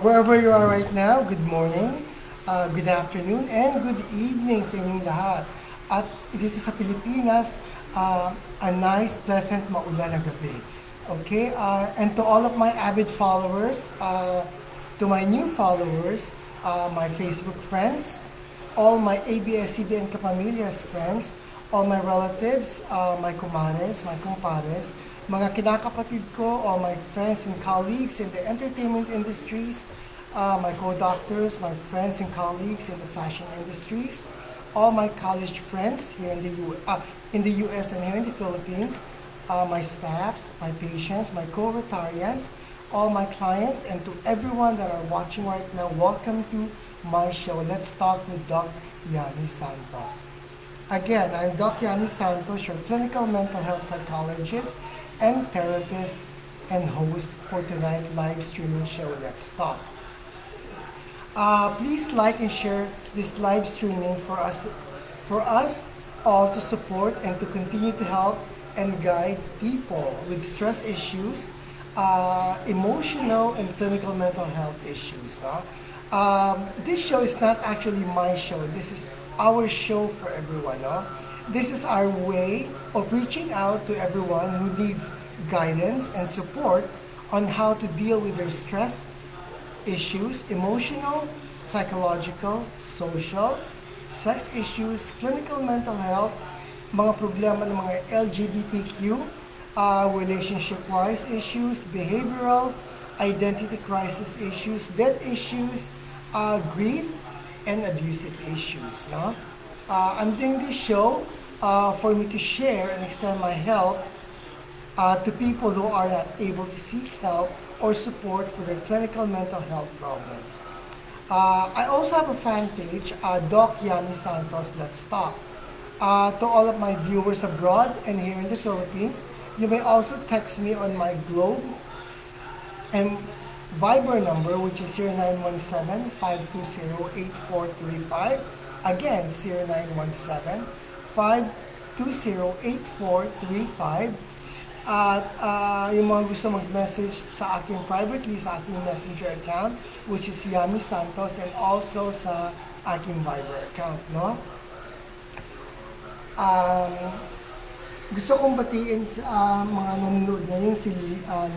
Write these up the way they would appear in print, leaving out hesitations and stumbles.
Wherever you are right now, good morning, good afternoon, and good evening sa inyong lahat. At dito sa Pilipinas, a nice, pleasant, maulan na gabi. Okay, and to all of my avid followers, to my new followers, my Facebook friends, all my ABS-CBN Kapamilya's friends, all my relatives, my kumares, my kumpares, mga kinakapatid ko, all my friends and colleagues in the entertainment industries, my co-doctors, my friends and colleagues in the fashion industries, all my college friends here in the US and here in the Philippines, my staffs, my patients, my co-Rotarians, all my clients, and to everyone that are watching right now, welcome to my show. Let's talk with Doc Yanni Santos. Again, I'm Doc Yanni Santos, your clinical mental health psychologist and therapist and host for tonight's live streaming show, Let's Talk. Please like and share this live streaming for us all to support and to continue to help and guide people with stress issues, emotional and clinical mental health issues. No? This show is not actually my show. This is our show for everyone. No? This is our way of reaching out to everyone who needs guidance and support on how to deal with their stress issues, emotional, psychological, social, sex issues, clinical mental health, mga problema ng mga LGBTQ, relationship-wise issues, behavioral, identity crisis issues, death issues, grief, and abusive issues. No? I'm doing this show for me to share and extend my help to people who are not able to seek help or support for their clinical mental health problems. I also have a fan page, Doc Yami Santos Let's Talk. To all of my viewers abroad and here in the Philippines, you may also text me on my Globe and Viber number, which is 0917-520-8435. Again, 0917-520-8435. At yung mga gusto mag-message sa aking privately, sa aking messenger account, which is Yami Santos, and also sa aking Viber account, no? Gusto kong batiin sa mga nanonood ngayon, si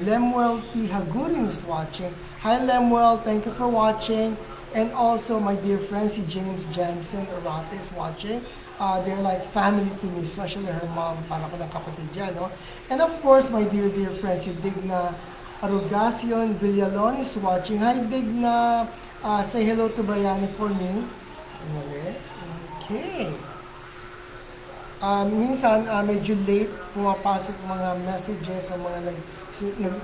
Lemuel P. Hagurin is watching. Hi Lemuel, thank you for watching. And also my dear friend, si James Jansen Orate is watching. They're like family to me, especially her mom, para ko ng kapatid dyan, no? And of course, my dear friend, si Digna Arugacion Villalon is watching. Hi Digna, say hello to Bayani for me. Okay. Minsan, medyo late pumapasok mga messages o mga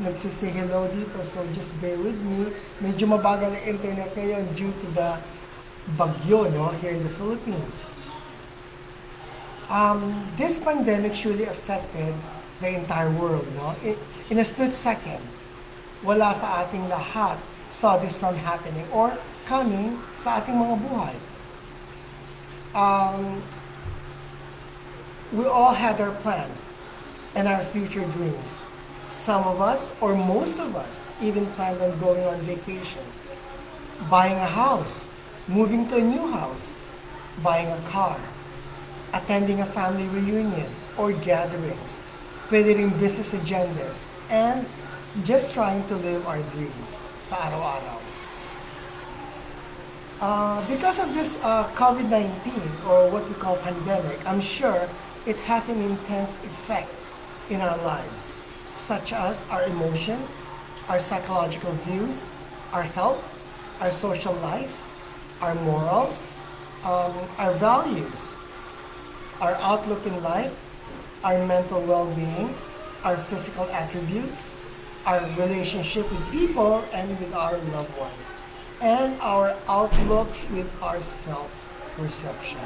nagsisay hello dito. So, just bear with me. Medyo mabagal ang internet ngayon due to the bagyo, no, here in the Philippines. This pandemic surely affected the entire world, no? In a split second, wala sa ating lahat saw this from happening or coming sa ating mga buhay. We all had our plans and our future dreams. Some of us, or most of us, even planned on going on vacation, buying a house, moving to a new house, buying a car, attending a family reunion or gatherings, pwede rin business agendas, and just trying to live our dreams sa araw-araw. Because of this COVID-19, or what we call pandemic, I'm sure it has an intense effect in our lives, such as our emotion, our psychological views, our health, our social life, our morals, our values, our outlook in life, our mental well-being, our physical attributes, our relationship with people and with our loved ones, and our outlooks with our self-perception.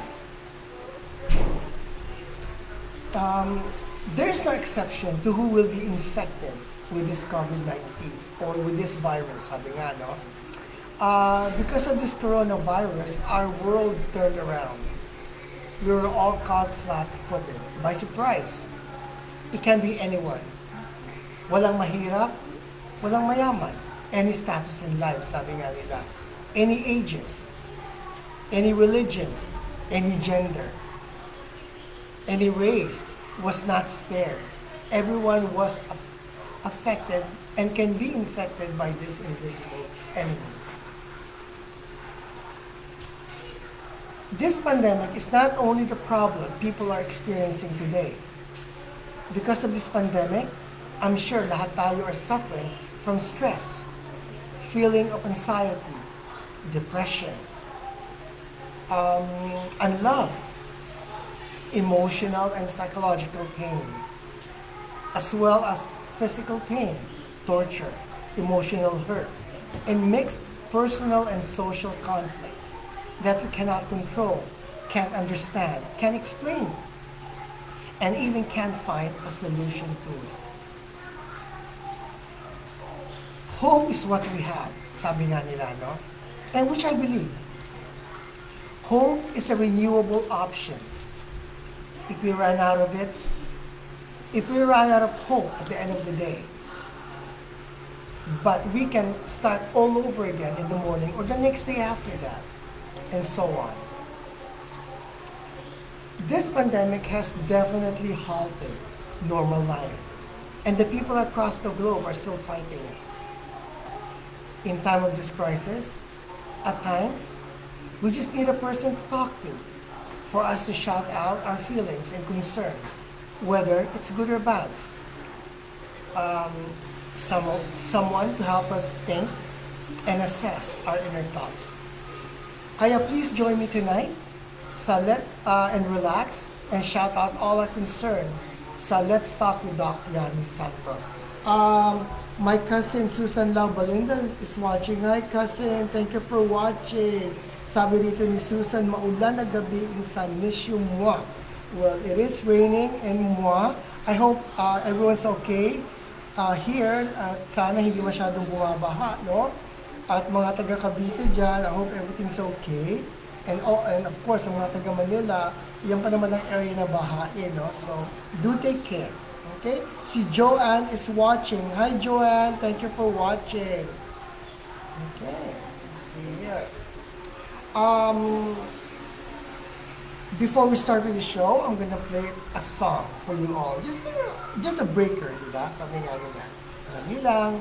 There's no exception to who will be infected with this COVID-19 or with this virus, sabi nga, no? Because of this coronavirus, our world turned around. We were all caught flat-footed by surprise. It can be anyone. Walang mahirap, walang mayaman. Any status in life, sabi nga nila. Any ages, any religion, any gender, any race was not spared. Everyone was affected and can be infected by this invisible enemy. This pandemic is not only the problem people are experiencing today. Because of this pandemic, I'm sure lahat tayo are suffering from stress, feeling of anxiety, depression, unlove, emotional and psychological pain, as well as physical pain, torture, emotional hurt, and mixed personal and social conflicts that we cannot control, can't understand, can't explain, and even can't find a solution to it. Hope is what we have, sabi nga nila, no? And which I believe. Hope is a renewable option. If we run out of it, if we run out of hope at the end of the day, but we can start all over again in the morning or the next day after that, and so on. This pandemic has definitely halted normal life, and the people across the globe are still fighting it. In time of this crisis, at times, we just need a person to talk to for us to shout out our feelings and concerns, whether it's good or bad. Someone to help us think and assess our inner thoughts. Kaya please join me tonight sa and relax and shout out all our concern sa Let's Talk with Doc Yanni Santos. My cousin Susan Lau Balinda is watching. Hi cousin, thank you for watching. Sabi dito ni Susan, maulan na gabi in San Miss moi. Well, it is raining in moi. I hope everyone's okay here. Sana hindi masyadong bumabaha, no? At mga taga Cavite dyan, I hope everything's okay. And of course, ang mga taga Manila, yan pa naman ang area na bahain, no? So, do take care. Okay? Si Joanne is watching. Hi, Joanne. Thank you for watching. Okay. See here. Before we start with the show, I'm gonna play a song for you all. Just a breaker, di ba? Sabi nga nila. Dali lang.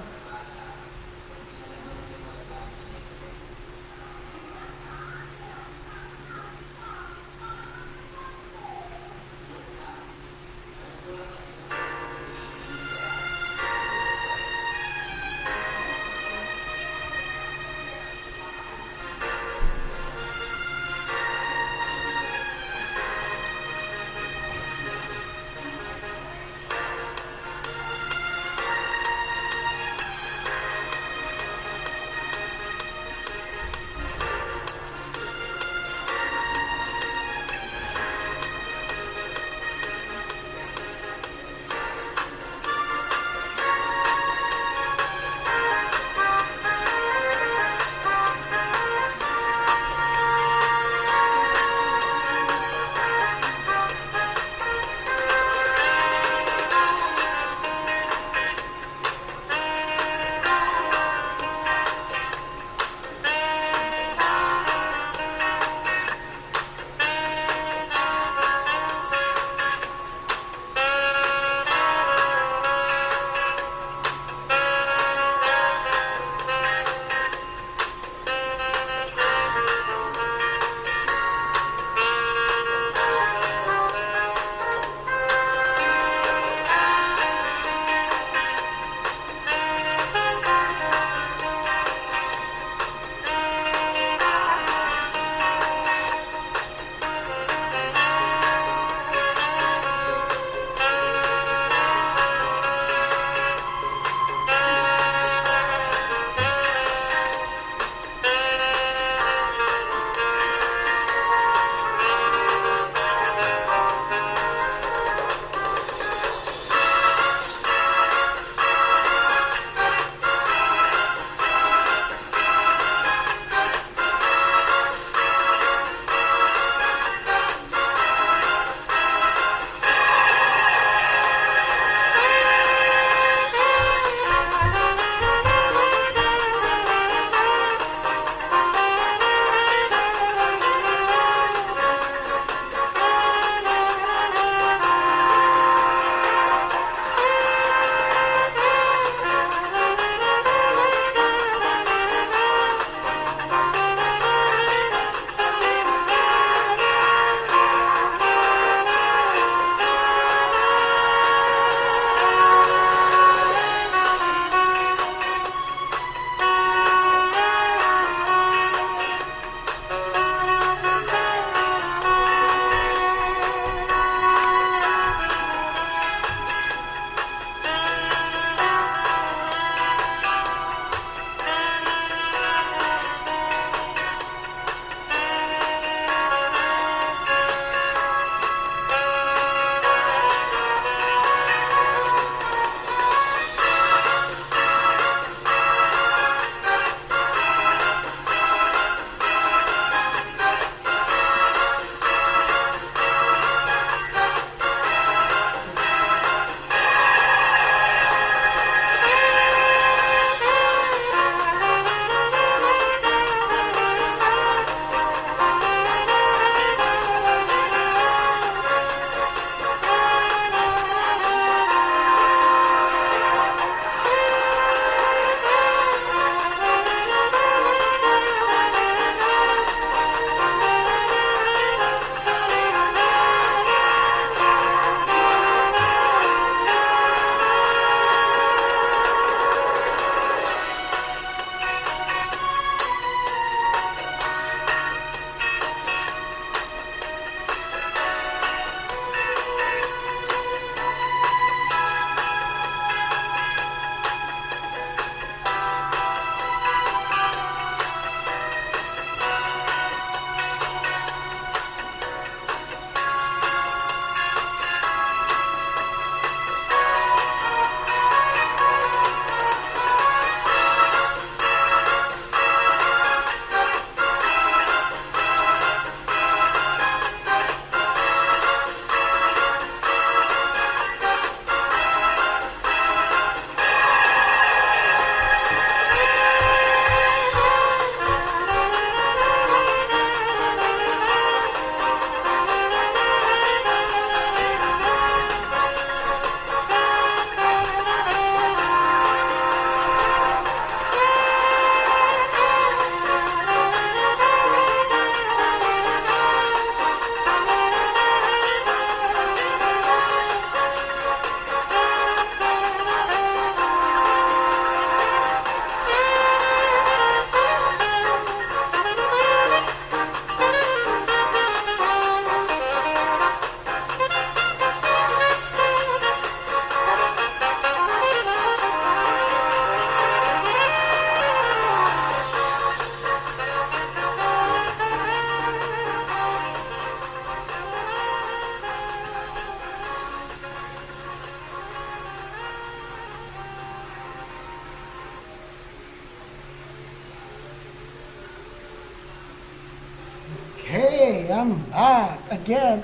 am back. Again,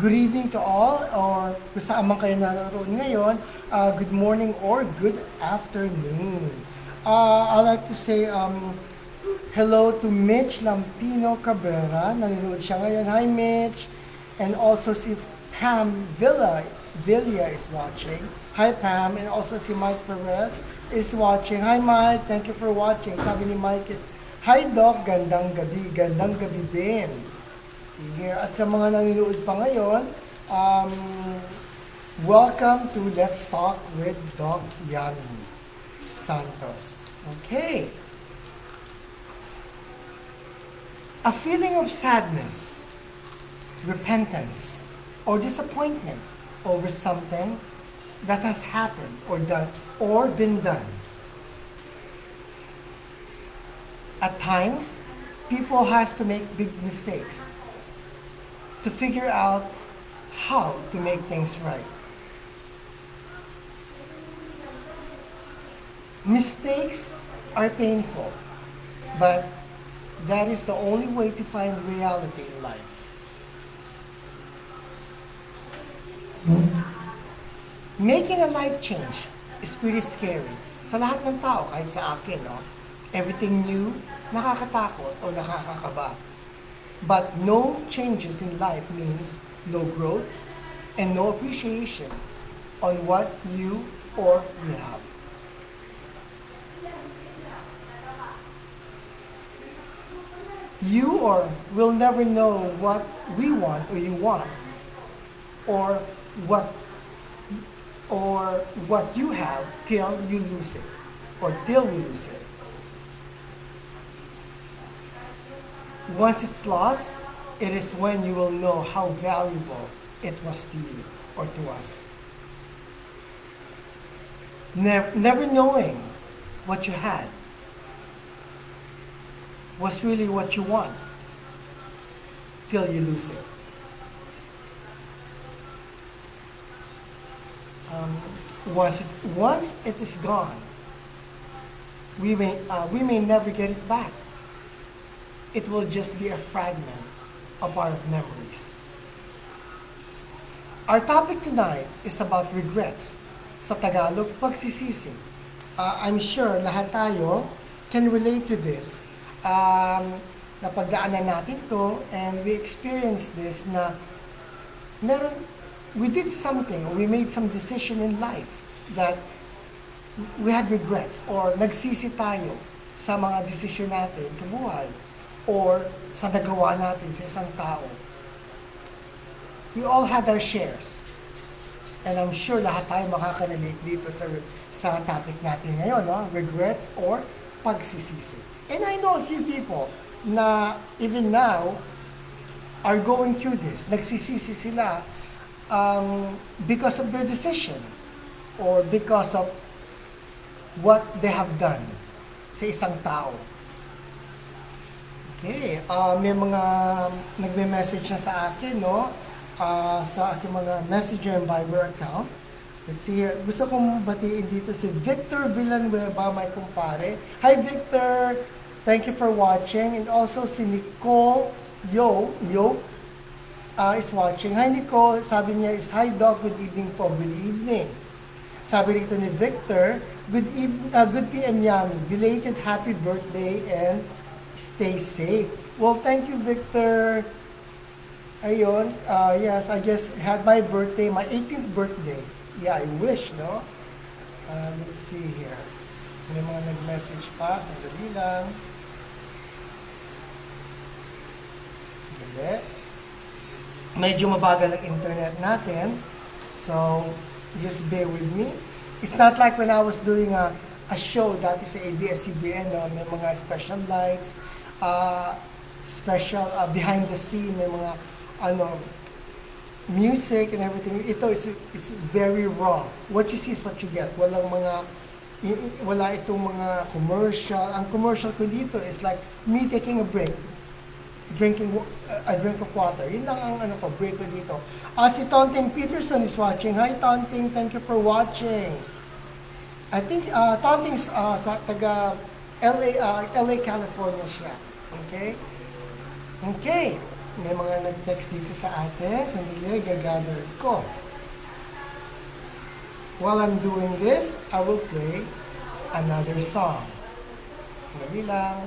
good evening to all, or kung saan man kayo naroon ngayon, good morning or good afternoon. I'd like to say hello to Mitch Lampino Cabrera. Nanonood siya ngayon. Hi, Mitch. And also si Pam Villa is watching. Hi, Pam. And also si Mike Perez is watching. Hi, Mike. Thank you for watching. Sabi ni Mike is, Hi, Doc. Gandang gabi. Gandang gabi din. Sige. At sa mga nanonood pa ngayon, welcome to Let's Talk with Doc Yami Santos. Okay. A feeling of sadness, repentance, or disappointment over something that has happened or been done. At times, people has to make big mistakes to figure out how to make things right. Mistakes are painful, but that is the only way to find reality in life. Making a life change is pretty scary. Sa lahat ng tao, kahit sa akin, no? Everything new, nakakatakot o nakakakaba. But no changes in life means no growth and no appreciation on what you or we have. You or will never know what we want or you want, or what you have till you lose it, or till we lose it. Once it's lost, it is when you will know how valuable it was to you or to us. Never knowing what you had was really what you want till you lose it. Once it is gone, we may never get it back. It will just be a fragment of our memories. Our topic tonight is about regrets. Sa Tagalog, pagsisisi. I'm sure lahat tayo can relate to this. Napagdaanan natin to and we experienced this na we did something or we made some decision in life that we had regrets or nagsisi tayo sa mga desisyon natin sa buhay or sa nagawa natin sa isang tao. We all had our shares. And I'm sure lahat tayo makaka-relate dito sa topic natin ngayon, no? Regrets or pagsisisi. And I know a few people na even now are going through this. Nagsisisi sila because of their decision or because of what they have done sa isang tao. Okay, may mga nagme-message na sa akin, no? Sa aking mga Messenger and Viber account. Let's see here. Gusto kong batiin dito si Victor Villanueva, my kumpare. Hi, Victor! Thank you for watching. And also si Nicole Yo is watching. Hi, Nicole. Sabi niya is, Hi, Doc. Good evening po. Good evening. Sabi rito ni Victor, good PM Yami. Belated happy birthday and stay safe. Well, thank you, Victor. Ayun, yes, I just had my birthday, my 18th birthday. Yeah, I wish, no? Let's see here. May mga nag-message pa. Sandali lang. Sandali. Medyo mabagal ang internet natin. So, just bear with me. It's not like when I was doing a show that is sa ABS-CBN, no? May mga special lights, special behind the scene, may mga music and everything. Ito it's very raw. What you see is what you get. Wala itong mga commercial. Ang commercial ko dito is like me taking a break, drinking a drink of water. Yun lang ang break ko dito. Si Tonting Peterson is watching. Hi, Tonting. Thank you for watching. I think Tonting sa taga LA, California siya. Okay? Okay. May mga nag-text dito sa atin. Sandali, gagather ko. While I'm doing this, I will play another song. Dali lang.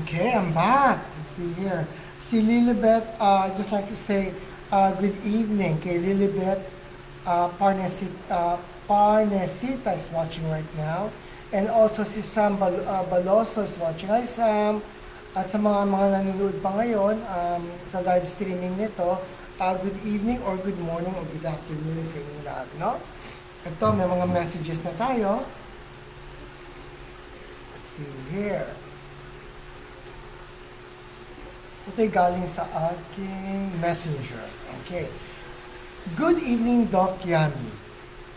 Okay, I'm back. Let's see here. Si Lilibet, I'd just like to say good evening. Kay Lilibet Parnesita is watching right now. And also si Sam Baloso is watching. Hi Sam! At sa mga nanonood pa ngayon sa live streaming nito, good evening or good morning or good afternoon sa inyong lahat, no? Ito, may mga messages na tayo. Let's see here. Ito'y galing sa aking messenger. Okay. Good evening, Doc Yami.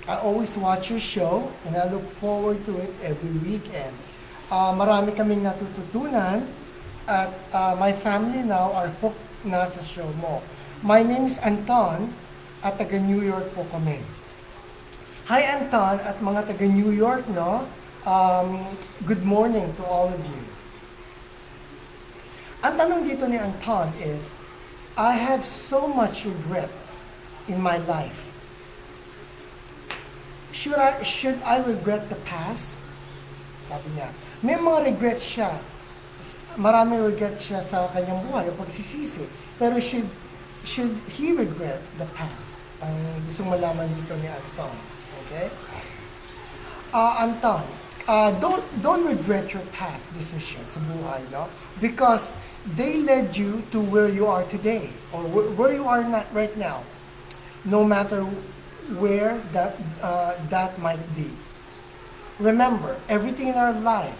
I always watch your show and I look forward to it every weekend. Marami kaming natututunan at my family now are hooked na sa show mo. My name is Anton at taga New York po kami. Hi Anton at mga taga New York, no? Good morning to all of you. Ang tanong dito ni Anton is, I have so much regrets in my life. Should I regret the past? Sabi niya. May mga regrets siya. Maraming regrets siya sa kanyang buhay, o pagsisisi. Pero should he regret the past? Ang gusto malaman dito ni Anton. Okay? Anton, don't regret your past decisions sa buhay, no? Because they led you to where you are today, or where you are not right now. No matter where that might be. Remember, everything in our life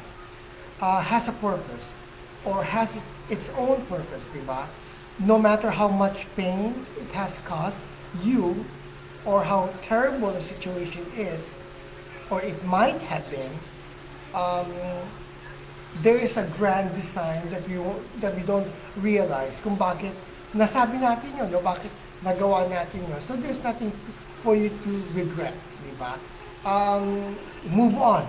has a purpose, or has its own purpose, di ba? No matter how much pain it has caused you, or how terrible the situation is, or it might have been, um, there is a grand design that we don't realize kung bakit nasabi natin yun, o bakit nagawa natin yun. So there's nothing for you to regret, di ba? Move on.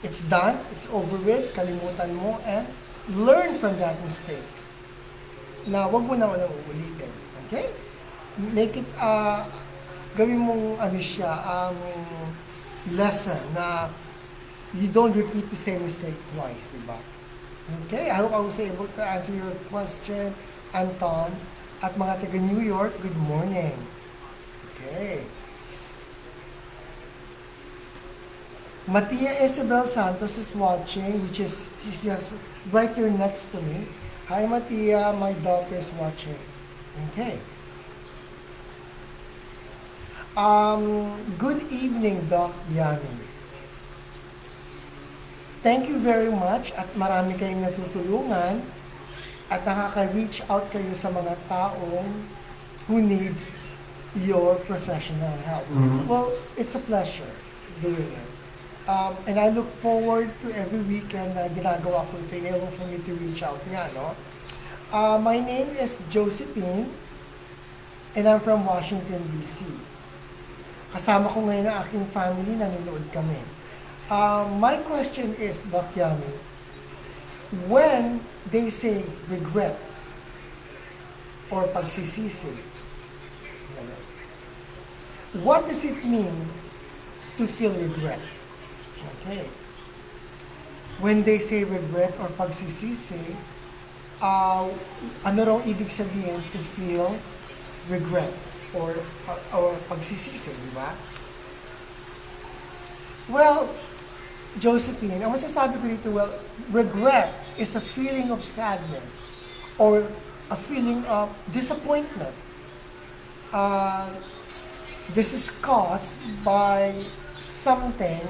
It's done, it's over with, kalimutan mo, and learn from that mistakes. Na wag mo na walang uulitin. Okay? Make it, gawin mong lesson na you don't repeat the same mistake twice, di ba? Okay, I hope I was able to answer your question, Anton. At mga taga New York, good morning. Okay. Matia Isabel Santos is watching, she's just right here next to me. Hi Matia, my daughter is watching. Okay. Good evening, Doc Yami. Thank you very much at marami kayong natutulungan at nakaka-reach out kayo sa mga taong who needs your professional help. Mm-hmm. Well, it's a pleasure doing it. And I look forward to every weekend na ginagawa ko ito, enable for me to reach out nga, no? My name is Josephine, and I'm from Washington, D.C. Kasama ko ngayon ang aking family, nanonood kami. My question is, Doc Yami, when they say regrets or pagsisisi, what does it mean to feel regret? Okay. When they say regret or pagsisisi, ano raw ibig sabihin to feel regret or pagsisisi, di ba? Well, Josephine, ang masasabi ko dito, well, regret is a feeling of sadness or a feeling of disappointment. This is caused by something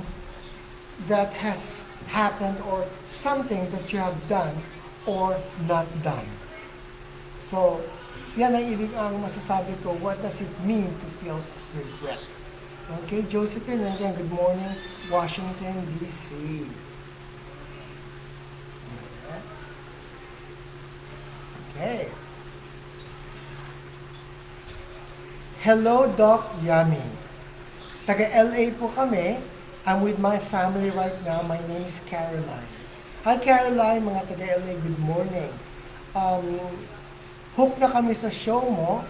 that has happened or something that you have done or not done. So, yan ang masasabi ko, what does it mean to feel regret? Okay, Josephine, and again, good morning, Washington, D.C. Okay. Hello, Doc Yami. Taga LA po kami. I'm with my family right now. My name is Caroline. Hi, Caroline, mga taga LA, good morning. Hook na kami sa show mo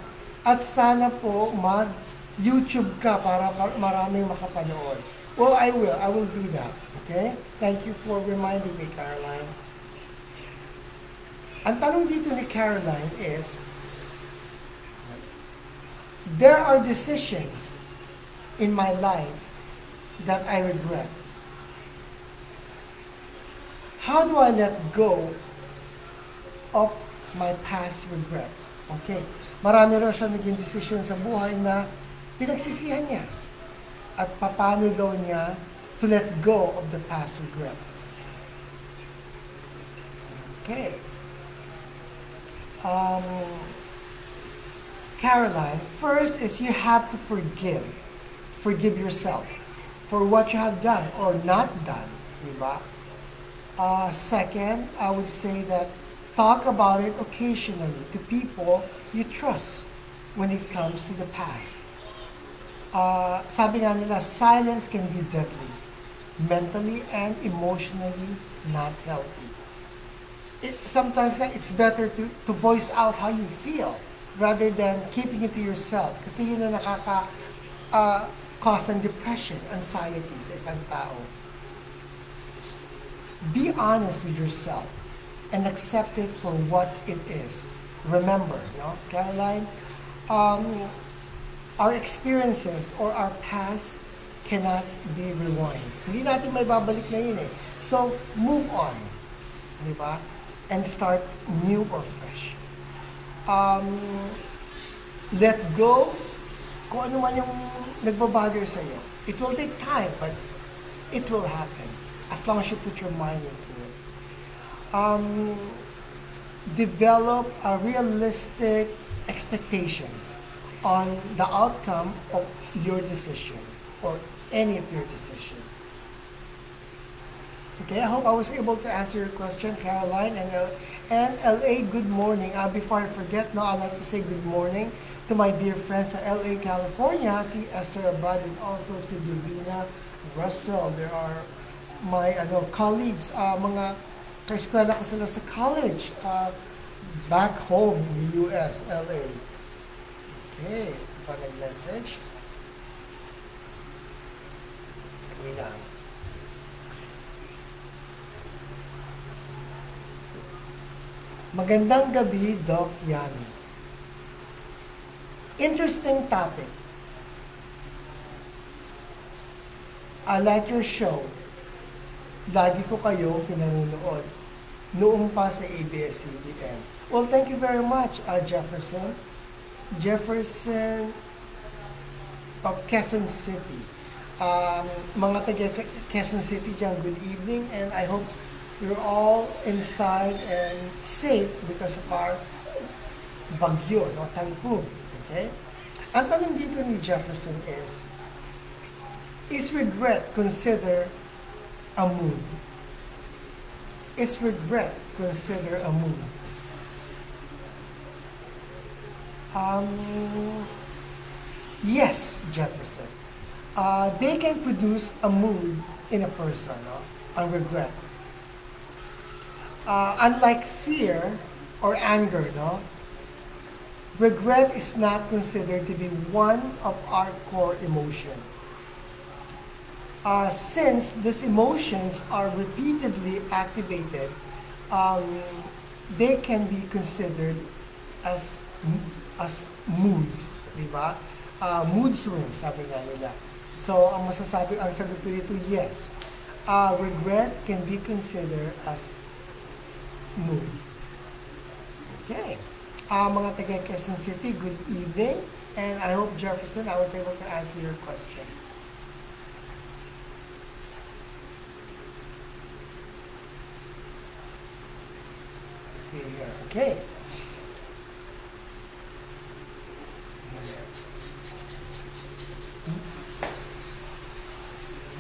at sana po mag-YouTube ka para maraming makapanood. Well, I will do that. Okay? Thank you for reminding me, Caroline. Ang tanong dito ni Caroline is, there are decisions in my life that I regret. How do I let go of my past regrets? Okay. Marami raw siya naging desisyon sa buhay na pinagsisihan niya. At paano daw niya to let go of the past regrets. Okay. Caroline, first is you have to forgive. Forgive yourself for what you have done or not done. Diba? Second, I would say that talk about it occasionally to people you trust when it comes to the past. Sabi nga nila, silence can be deadly, mentally and emotionally not healthy. sometimes nga, it's better to voice out how you feel rather than keeping it to yourself. Kasi yun na cause ng depression, anxiety sa isang tao. Be honest with yourself and accept it for what it is. Remember, no, Caroline, our experiences or our past cannot be rewind. Hindi natin may babalik na yun eh. So, move on. Di ba? And start new or fresh. Let go kung ano man yung nagbabother sa'yo. It will take time, but it will happen as long as you put your mind into it. Develop a realistic expectations on the outcome of your decision or any of your decision. Okay, I hope I was able to answer your question, Caroline. And LA, good morning. Before I forget, no, I'd like to say good morning to my dear friends sa LA, California, si Esther Abad and also si Divina Russell. There are my colleagues, mga kaeskwela ko sila sa college, back home in the US, LA. Okay, ito pa nag-message. Sige lang. Magandang gabi, Doc Yami. Interesting topic. I like your show. Lagi ko kayo pinanonood. Noong pa sa ABS-CBN. Well, thank you very much, Jefferson. Jefferson of Quezon City. Mga taga Quezon City dyan, good evening, and I hope you're all inside and safe because of our bagyo, no, typhoon. Okay? Ang tanong dito ni Jefferson is regret consider a mood? Is regret consider a mood? Yes, Jefferson. They can produce a mood in a person, no? Ang regret. Unlike fear or anger, no? Regret is not considered to be one of our core emotions. Since these emotions are repeatedly activated, they can be considered as moods, di ba? Mood swings, sabi nga nila. So, ang sagot ko dito, yes. Regret can be considered as mood. Okay. Mga taga Quezon City, good evening. And I hope, Jefferson, I was able to answer your question. Let's see here. Okay.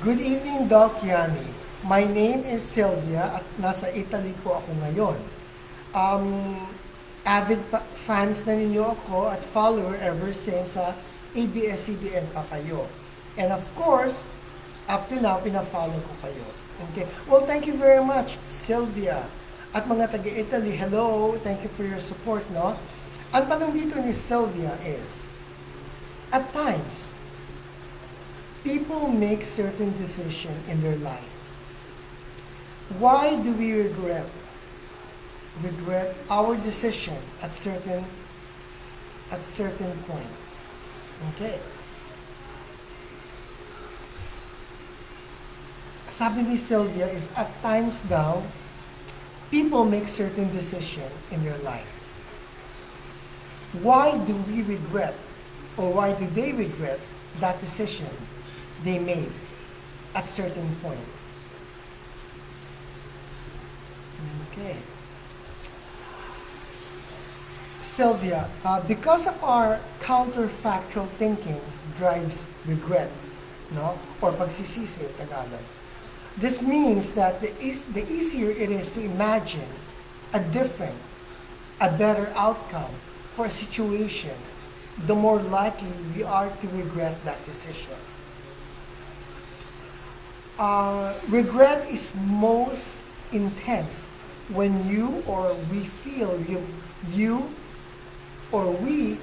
Good evening, Doc Yami. My name is Sylvia at nasa Italy po ako ngayon. Avid fans na ninyo ako at follower ever since sa ABS-CBN pa kayo. And of course, up to now, pina-follow ko kayo. Okay. Well, thank you very much, Sylvia. At mga taga-Italy, hello. Thank you for your support, no? Ang tanong dito ni Sylvia is, at times, people make certain decisions in their life. Why do we regret our decision at certain point? Okay. Sabi ni Sylvia is at times daw, people make certain decision in their life. Why do we regret or why do they regret that decision they made at certain point? Okay. Sylvia, because of our counterfactual thinking drives regret, no? Or pagsisisi, Tagalog. This means that the easier it is to imagine a different, a better outcome for a situation, the more likely we are to regret that decision. Regret is most intense when you or we feel you or we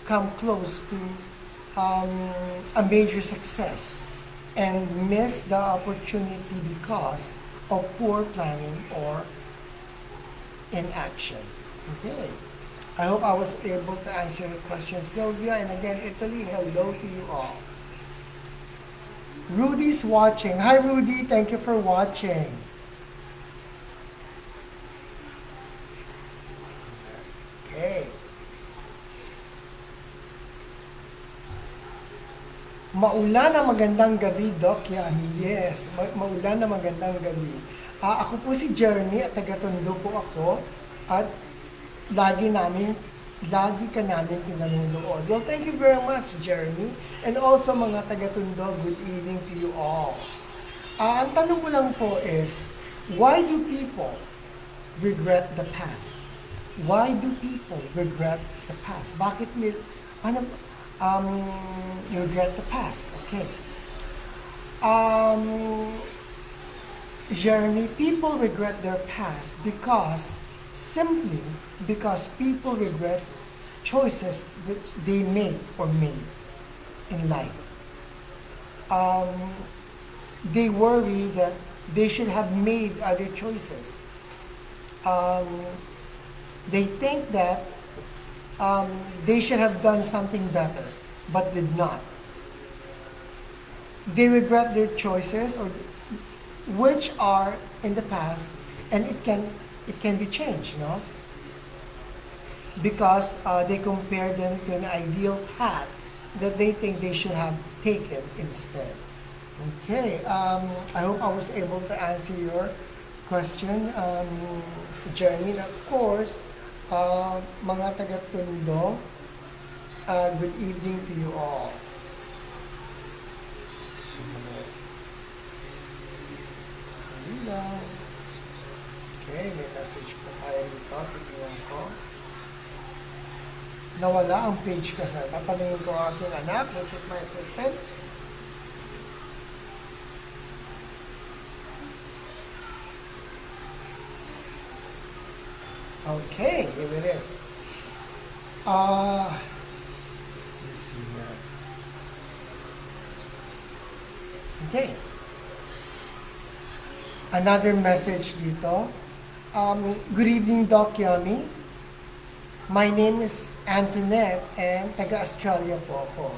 come close to a major success and miss the opportunity because of poor planning or inaction. Okay. I hope I was able to answer your question, Sylvia. And again, Italy, hello to you all. Rudy's watching. Hi, Rudy. Thank you for watching. Okay. Maulan na magandang gabi, Doc Yani. Yes, maulan na magandang gabi. Ako po si Jeremy at taga-Tondo po ako at lagi namin lagi ka namin pinanonood. Well, thank you very much, Jeremy. And also mga taga-Tondo, good evening to you all. Ang tanong ko lang po is, why do people regret the past? Why do people regret the past? Bakit ano, regret the past? Okay. Jeremy, people regret their past simply because people regret choices that they made or made in life. They worry that they should have made other choices. They think that they should have done something better, but did not. They regret their choices or which are in the past, and it can be changed, no? Because they compare them to an ideal path that they think they should have taken instead. Okay, I hope I was able to answer your question, Jeremy. And of course, mga taga-Tondo, good evening to you all. Okay, may message pa tayo dito. Titignan ko. Nawala ang page kasi. Tatanungin ko ang aking anak, which is my assistant. Okay, here it is. Let's see here. Okay. Another message dito. Good evening, Doc Yami. My name is Antoinette and taga-Australia po ako.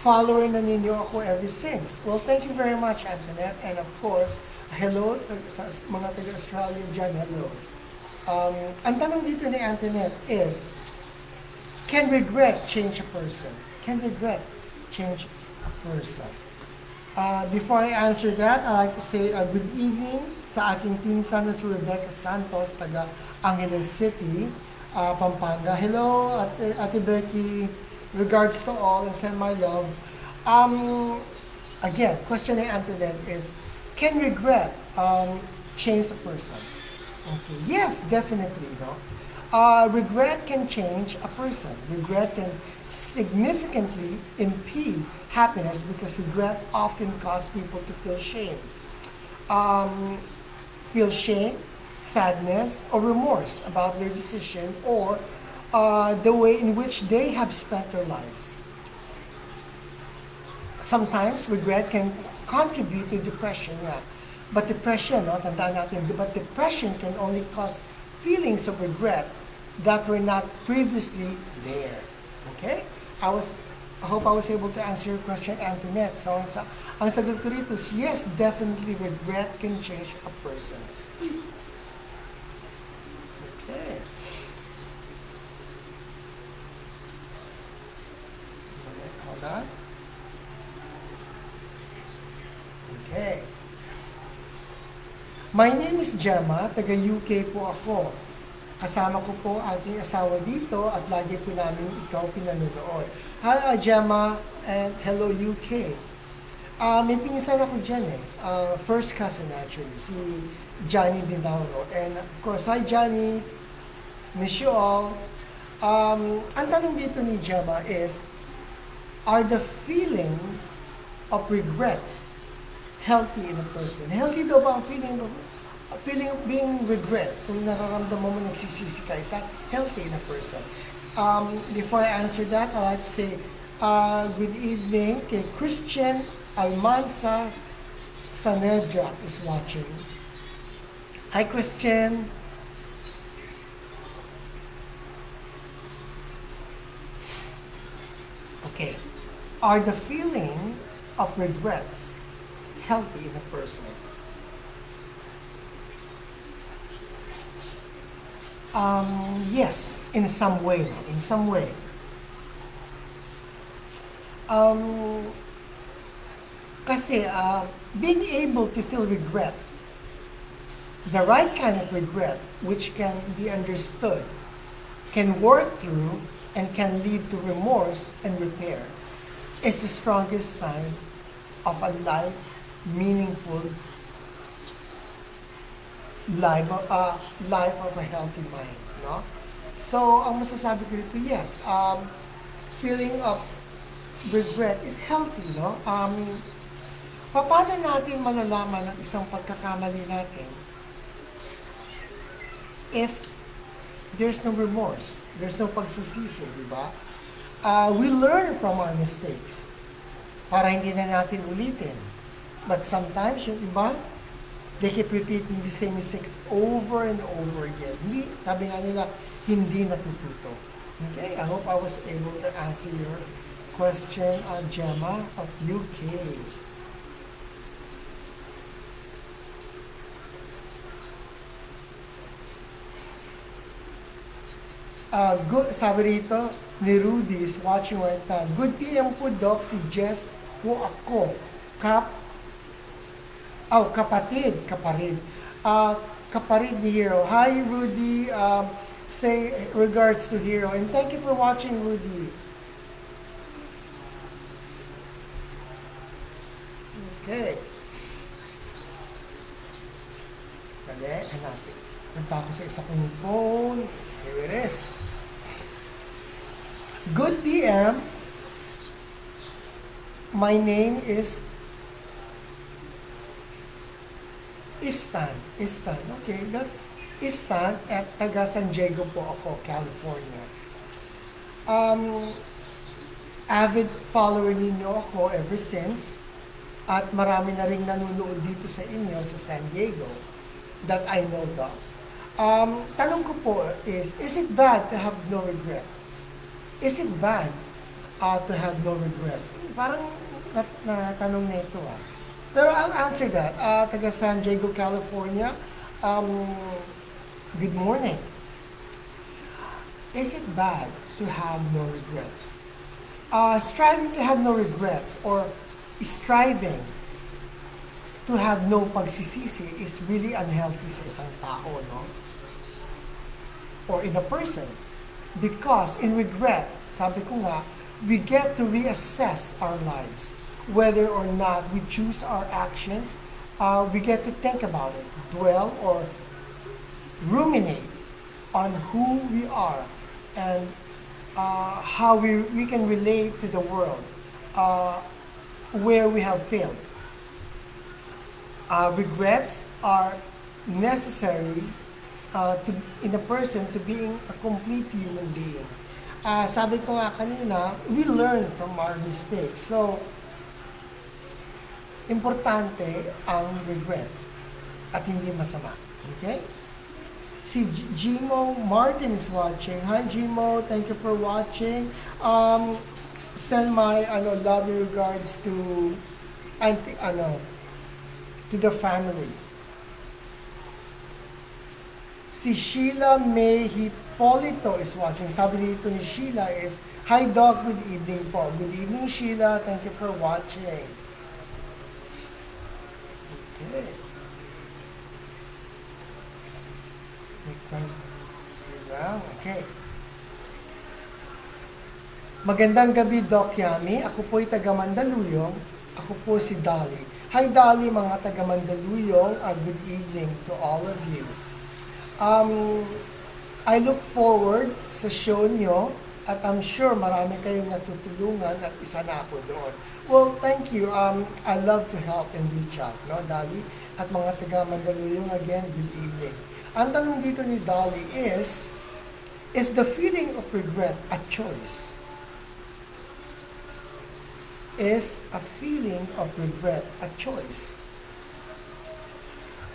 Follower na ninyo ako ever since. Well, thank you very much, Antoinette. And of course, hello sa mga taga-Australia dyan, hello. Ang tanong dito ni Antoinette is, can regret change a person? Can regret change a person? Before I answer that, I'd like to say good evening sa aking pinsan na si Rebecca Santos, taga Angeles City, Pampanga. Hello, Ate Becky. Regards to all and send my love. Again, question I answer then is, can regret change a person? Okay. Yes, definitely. No? Regret can change a person. Regret can significantly impede happiness because regret often causes people to feel shame. Feel shame, sadness, or remorse about their decision or the way in which they have spent their lives. Sometimes regret can contribute to depression, yeah. But depression, no, tandaan natin, but depression can only cause feelings of regret that were not previously there. Okay? I hope I was able to answer your question, Antoinette. So, ang sagot ko rito is yes, definitely regret can change a person. Okay. Hold on. Okay. My name is Gemma, taga UK po ako. Kasama ko po ang aking asawa dito at lagi po namin ikaw pinanonood. Hi Gemma and hello UK. May pinsan ako dyan first cousin actually, si Johnny Binauro. And of course, hi Johnny, miss you all. Ang tanong dito ni Gemma is, are the feelings of regrets healthy in a person? Healthy daw ba ang feeling feeling of being regret, kung nararamdaman mo nagsisisi ka, is that healthy in a person? Before I answer that, I'd like to say, good evening kay Christian Almanza Sanedra is watching. Hi, Christian. Okay. Are the feeling of regrets healthy in a person? Yes, in some way. No? In some way. Um, Kasi being able to feel regret, the right kind of regret, which can be understood, can work through, and can lead to remorse and repair, is the strongest sign of a life, meaningful life of a healthy mind. No? So, ang masasabi ko dito, yes, feeling of regret is healthy. No? Paano natin malalaman ang isang pagkakamali natin if there's no remorse, there's no pagsisisi, di ba? We learn from our mistakes para hindi na natin ulitin. But sometimes, yung iba, they keep repeating the same mistakes over and over again. Hindi, sabi nga nila, hindi natututo. Okay, I hope I was able to answer your question, Gemma of UK. Good, sabi rito, ni Rudy is watching right now. Good PM po, Doc, si Jess po ako. Kaparid. Kaparid ni Hero. Hi, Rudy. Say regards to Hero. And thank you for watching, Rudy. Okay. Kali, hanapin. Punta ako sa isa kong phone. Here it is. Good PM. My name is Istan. Okay, that's Istan at taga San Diego po ako, California. Avid follower ninyo ako ever since. At marami na rin nanonood dito sa inyo sa San Diego that I know of. Tanong ko po is it bad to have no regrets? Is it bad to have no regrets? Parang natanong na ito Pero I'll answer that. Taga San Diego, California, good morning. Is it bad to have no regrets? Striving to have no regrets or striving to have no pagsisisi is really unhealthy sa isang tao, no? Or in a person. Because in regret, sabi ko nga, we get to reassess our lives. Whether or not we choose our actions, we get to think about it, dwell or ruminate on who we are and how we can relate to the world where we have failed. Regrets are necessary in a person to being a complete human being. Sabi ko nga kanina, we learn from our mistakes. So, importante ang regrets at hindi masama. Okay? Si Gmo Martin is watching. Hi Gmo, thank you for watching. Send my love regards to to the family. Si Sheila May Hipolito is watching. Sabi dito ni Sheila is, hi Doc, good evening po. Good evening Sheila, thank you for watching. Okay. Okay. Magandang gabi, Doc Yami. Ako po'y taga Mandaluyong. Ako po si Dolly. Hi Dolly, mga taga Mandaluyong. Good evening to all of you. I look forward sa show nyo At I'm sure marami kayong natutulungan at isa na ako doon. Well, thank you. I love to help and reach out, no, Dali? At mga taga Mandaluyong, again, good evening. Ang tanong dito ni Dali is the feeling of regret a choice? Is a feeling of regret a choice?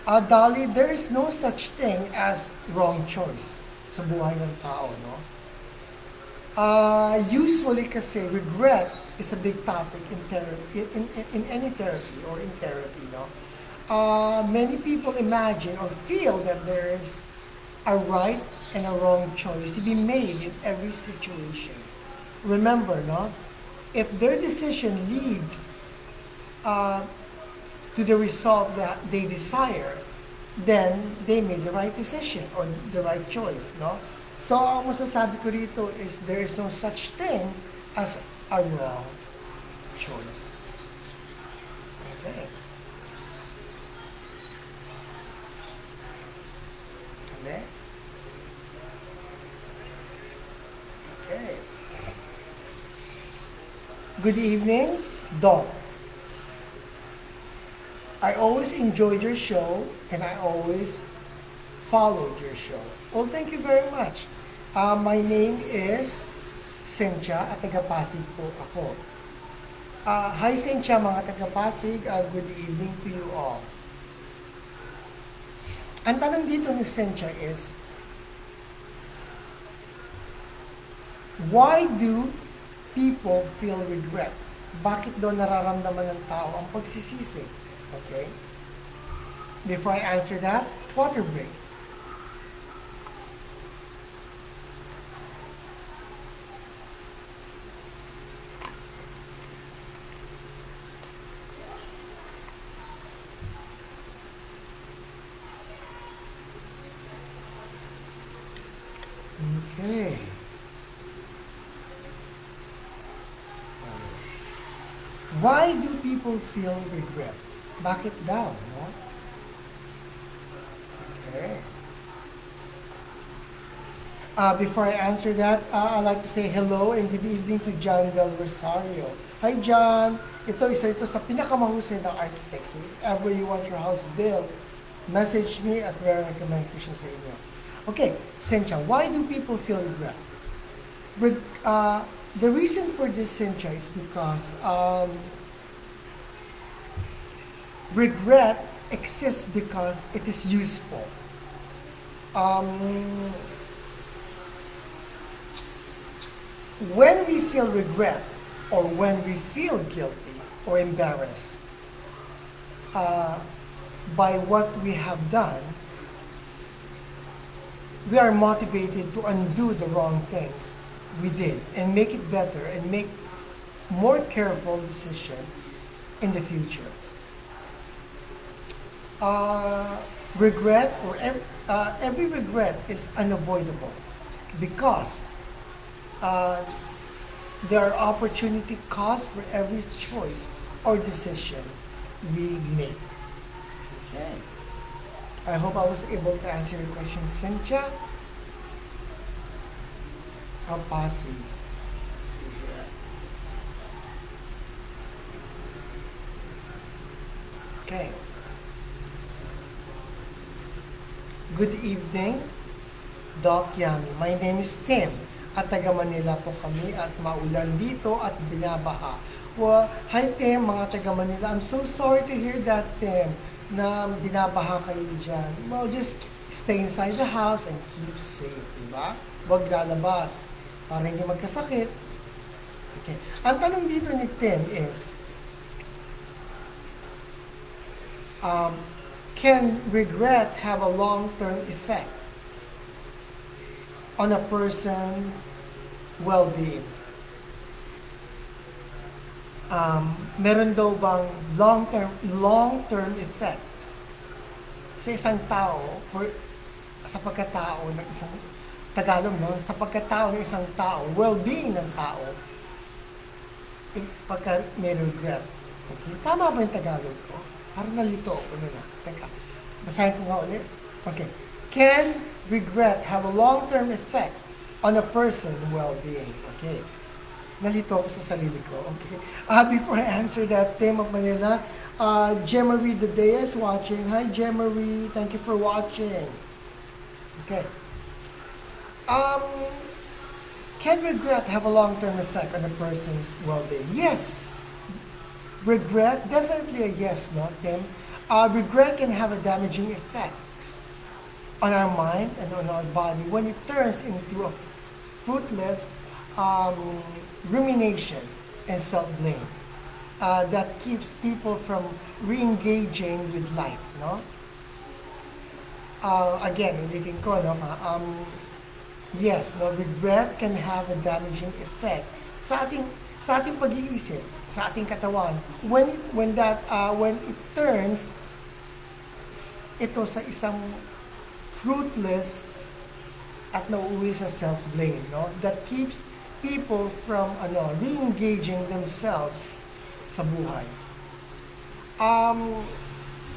Dali, there is no such thing as wrong choice sa buhay ng tao, no? Usually kasi regret is a big topic in therapy, in any therapy or in therapy, no? Many people imagine or feel that there is a right and a wrong choice to be made in every situation. Remember, no? If their decision leads to the result that they desire, then they made the right decision or the right choice, no? So, ang masasabi ko rito is there is no such thing as a wrong choice. Okay. Okay. Okay. Good evening, Doc. I always enjoyed your show and I always followed your show. Well, thank you very much. My name is Cynthia at taga-Pasig po ako. Hi Cynthia, mga taga-Pasig. Good evening to you all. Ang tanong dito ni Cynthia is, why do people feel regret? Bakit daw nararamdaman ng tao ang pagsisisi? Okay? Before I answer that, water break. Okay. Why do people feel regret? Bakit daw, no? Okay. Before I answer that, I'd like to say hello and good evening to John Del Rosario. Hi John! Isa ito sa pinakamahusay ng architects. If ever you want your house built, message me at may recommend ko siya sa inyo. Okay, Cynthia, why do people feel regret? The reason for this, Cynthia, is because regret exists because it is useful. When we feel regret or when we feel guilty or embarrassed by what we have done, we are motivated to undo the wrong things we did and make it better and make more careful decision in the future. Regret or every regret is unavoidable because there are opportunity costs for every choice or decision we make. Okay. I hope I was able to answer your question, Cynthia. Pasi. Let's see here. Okay. Good evening, Doc Yami. My name is Tim. At taga Manila po kami at maulan dito at binabaha. Well, hi Tim, mga taga Manila. I'm so sorry to hear that, Tim, na binabaha kayo dyan. Well, just stay inside the house and keep safe, diba? Huwag lalabas para hindi magkasakit. Okay. Ang tanong dito ni Tim is, can regret have a long-term effect on a person well-being? Meron daw bang long-term effects sa isang tao sa pagkatao ng isang Tagalog, no? Sa pagkatao ng isang tao, well-being ng tao, pagka may regret. Okay? Tama ba yung Tagalog ko? Parang nalito ako na. Teka, basahin ko nga ulit. Okay. Can regret have a long-term effect on a person well-being. Okay. Nalito ako sa sarili ko. Okay. Before I answer that, Tim of Manila, Jemarie Dadea is watching. Hi, Jemarie. Thank you for watching. Okay. Um, can regret have a long-term effect on a person's well-being? Yes. Regret, definitely a yes, no, Tim? Regret can have a damaging effect on our mind and on our body when it turns into a fruitless um, rumination and self-blame that keeps people from re-engaging with life, no? Again, ulitin ko, no? Yes, no, regret can have a damaging effect sa ating pag-iisip, sa ating katawan when it turns ito sa isang fruitless at nauuwi sa self-blame, no? That keeps people from re-engaging themselves sa buhay.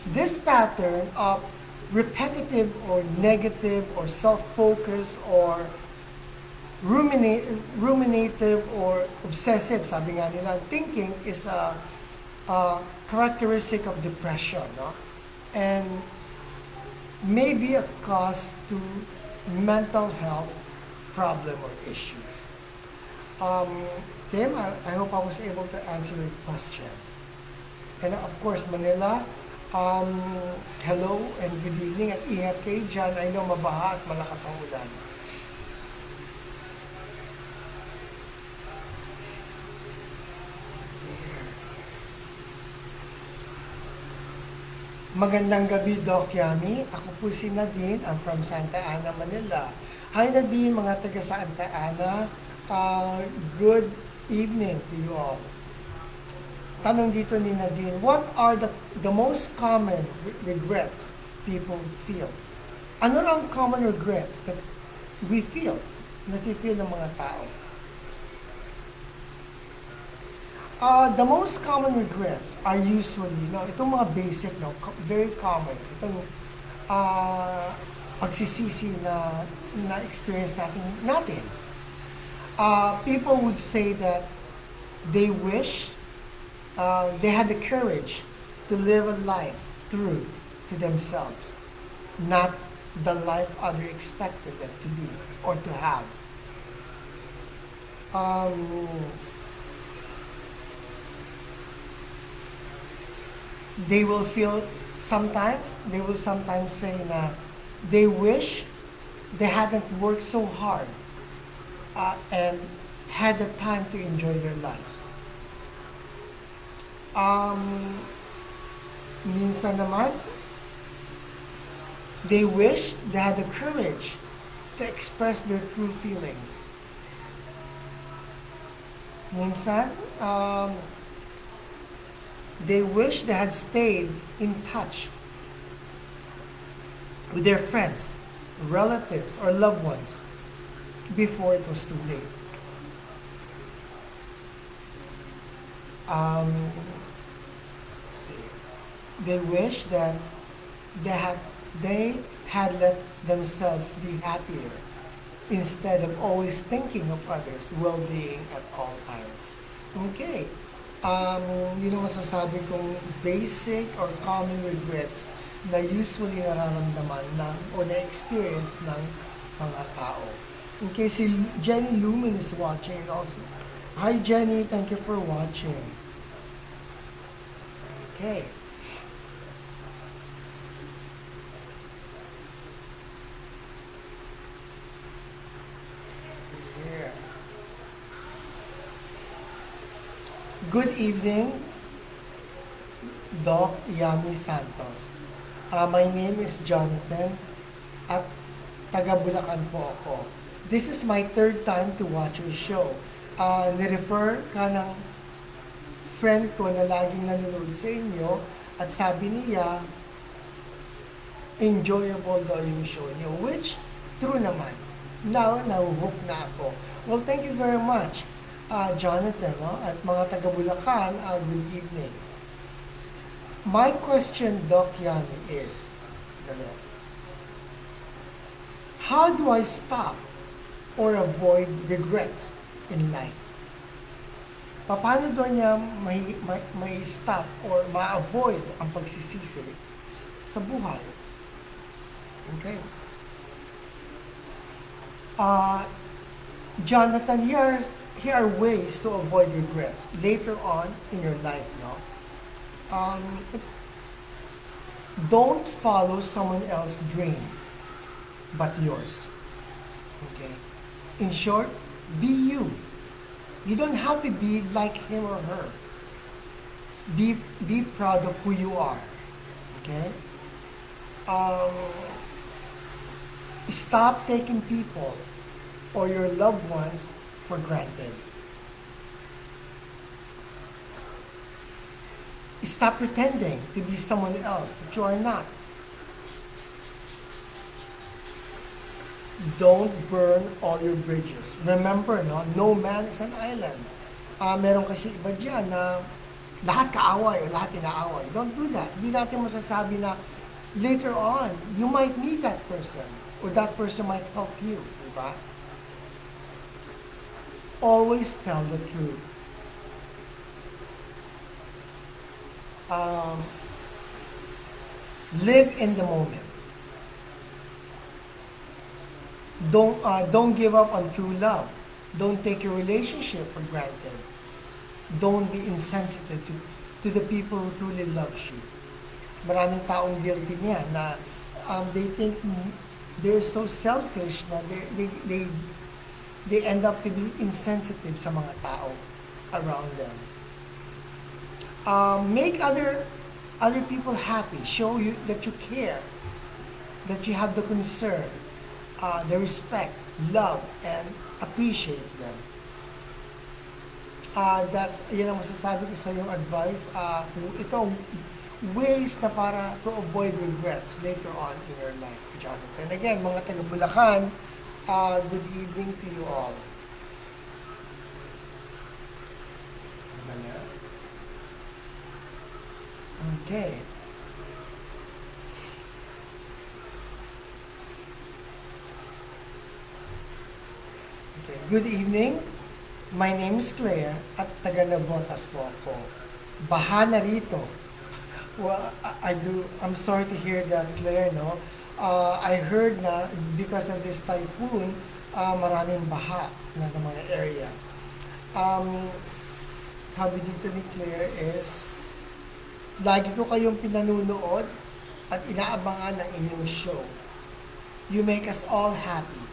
This pattern of repetitive or negative or self-focused or ruminative or obsessive, sabi nga nila, thinking is a characteristic of depression, no? And may be a cause to mental health problem or issues. Tim, I hope I was able to answer your question. And of course, Manila, hello and good evening at ingat kayo dyan. I know mabaha at malakas ang ulan. Magandang gabi, Doc Yami. Ako po si Nadine. I'm from Santa Ana, Manila. Hi Nadine, mga taga Santa Ana. Good evening to you all. Tanong dito ni Nadine, what are the most common regrets people feel? Ano ang common regrets that we feel, nafe-feel ng mga tao? The most common regrets are usually, itong mga basic, very common. Itong pagsisisi na experience natin. People would say that they wish they had the courage to live a life true to themselves, not the life others expected them to be or to have. They will sometimes say na they wish they hadn't worked so hard and had the time to enjoy their life. Minsan naman, they wish they had the courage to express their true feelings. Minsan, they wish they had stayed in touch with their friends, relatives, or loved ones before it was too late. They wish that they had let themselves be happier instead of always thinking of others' well-being at all times. Okay. Yun ang masasabi kong basic or common regrets na usually nararamdaman o na-experience ng mga tao. Okay, si Jenny Lumen is watching also. Hi Jenny, thank you for watching. Okay. Good evening, Doc Yami Santos. My name is Jonathan at taga Bulacan po ako. This is my third time to watch your show. Nirefer ka ng friend ko na laging nanonood sa inyo at sabi niya, enjoyable daw yung show niyo, which true naman. Now, nahuhook na ako. Well, thank you very much. Jonathan, at mga taga Bulacan, good evening. My question, Doc Yami, is, how do I stop or avoid regrets in life. Paano daw niya may stop or ma-avoid ang pagsisisi sa buhay? Okay. Uh, Jonathan, here are ways to avoid regrets later on in your life. No, um, don't follow someone else's dream, but yours. Okay. In short, be you. You don't have to be like him or her. Be proud of who you are. Okay. Um, Stop taking people or your loved ones for granted. Stop pretending to be someone else that you are not. Don't burn all your bridges. Remember, no man is an island. Meron kasi iba dyan na lahat kaaway o lahat inaaway. Don't do that. Hindi natin masasabi na later on, you might meet that person or that person might help you. Diba? Always tell the truth. Live in the moment. Don't give up on true love. Don't take your relationship for granted. Don't be insensitive to the people who truly loves you. Maraming taong guilty niya na they think they're so selfish na they end up to be insensitive sa mga tao around them. Make other people happy. Show you that you care, that you have the concern, the respect, love, and appreciate them. Yan ang masasabi ko sa iyong advice. Itong ways na para to avoid regrets later on in your life, Jonathan. And again, mga taga Bulacan, good evening to you all. Okay. Okay. Good evening. My name is Claire at taga Navotas po ako. Baha na rito. Well, I'm sorry to hear that, Claire, no? I heard na because of this typhoon, maraming baha na ng mga area. Sabi dito ni Claire is, lagi ko kayong pinanunood at inaabangan ng inyong show. You make us all happy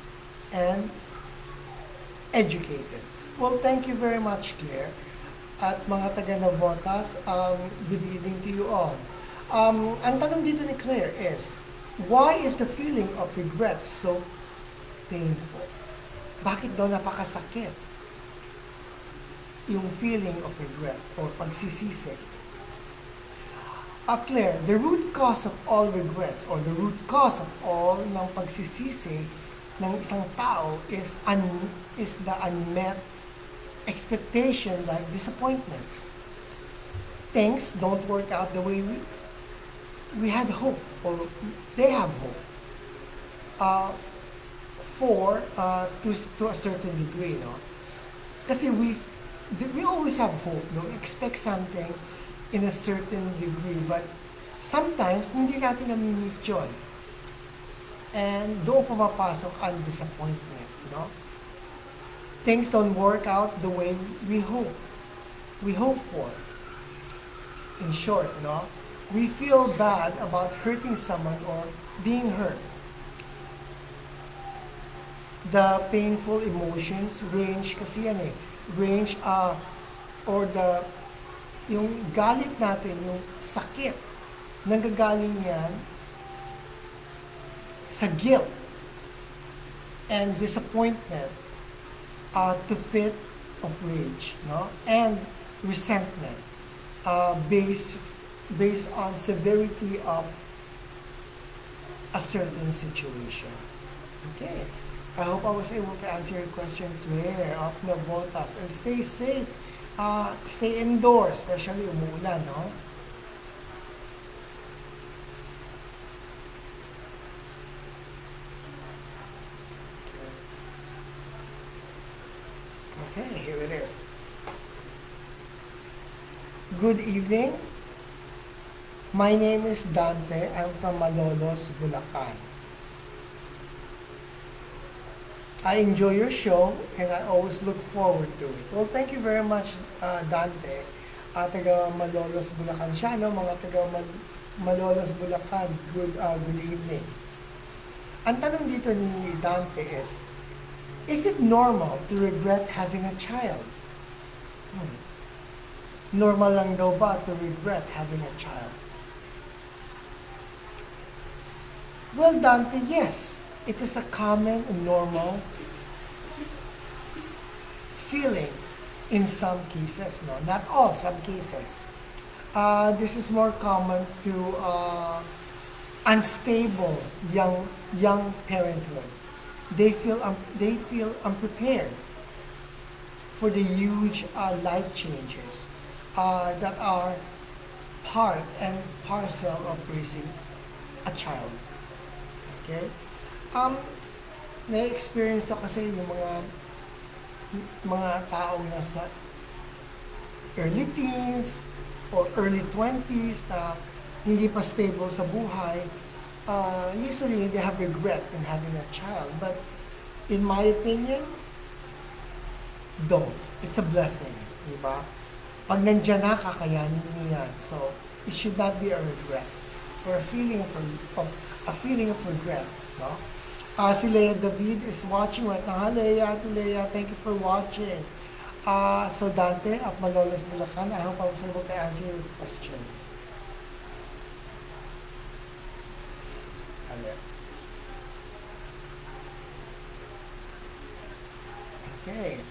and educated. Well, thank you very much, Claire. At mga taga Navotas, good evening to you all. Ang tanong dito ni Claire is, why is the feeling of regret so painful? Bakit daw napakasakit yung feeling of regret or pagsisisi? Claire, the root cause of all regrets or the root cause of all ng pagsisisi ng isang tao is the unmet expectation, like disappointments. Things don't work out the way we had hope or they have hope to a certain degree, no? Kasi we always have hope, no? Expect something in a certain degree, but sometimes hindi natin nami-meet yun. And doon pumapasok ang disappointment, no? Things don't work out the way we hope for. In short, no? We feel bad about hurting someone or being hurt. The painful emotions range kasi yan eh. Yung galit natin, yung sakit, nanggagaling yan sa guilt and disappointment to fit of rage, no? And resentment based on severity of a certain situation. Okay. I hope I was able to answer your question, Claire, of Navotas. And stay safe. Stay indoors, especially umuulan, no? Good evening. My name is Dante. I'm from Malolos, Bulacan. I enjoy your show and I always look forward to it. Well, thank you very much, Dante. Taga Malolos, Bulacan siya, no? Mga taga Malolos, Bulacan, good evening. Ang tanong dito ni Dante is it normal to regret having a child? Hmm. Normal lang daw ba to regret having a child? Well, Dante, yes. It is a common and normal feeling in some cases, no? Not all, some cases. This is more common to unstable young parenthood. They feel unprepared for the huge life changes that are part and parcel of raising a child. Okay? Um, Na-experience to kasi yung mga taong nasa early teens or early 20s na hindi pa stable sa buhay. Usually they have regret in having a child, but in my opinion, don't. It's a blessing, di ba? Pag nandyan na, kakayanin niyo yan. So, it should not be a regret or a feeling of regret, no? Si Leia David is watching right now. Hi, Leia, thank you for watching. So Dante, at Malolos, Bulacan, I hope I was able to answer your question. Okay.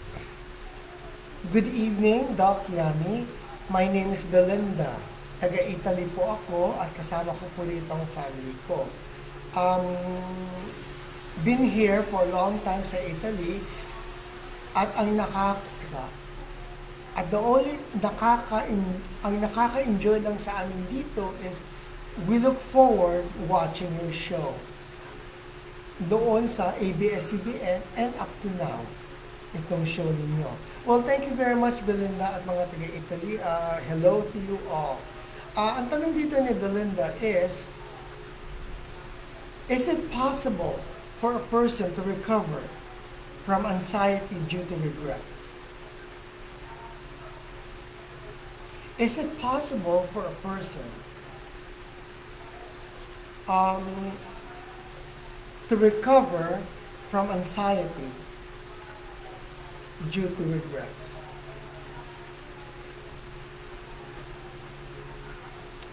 Good evening, Doc Yami. My name is Belinda. Taga-Italy po ako at kasama ko po dito ang family ko. Been here for a long time sa Italy at ang nakaka-enjoy lang sa amin dito is we look forward watching your show doon sa ABS-CBN and up to now itong show ninyo. Well, thank you very much, Belinda at mga taga-Italy. Hello to you all. Ang tanong dito ni Belinda is it possible for a person to recover from anxiety due to regret? Is it possible for a person to recover from anxiety due to regrets?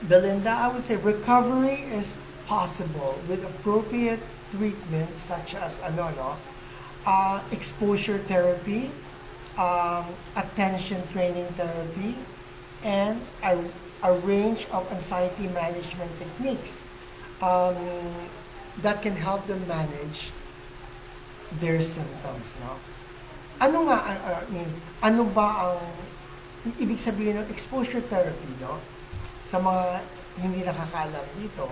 Belinda, I would say recovery is possible with appropriate treatments such as exposure therapy, attention training therapy, and a range of anxiety management techniques that can help them manage their symptoms. No? Ano ba ang ibig sabihin ng exposure therapy, no? Sa mga hindi nakakaalam dito,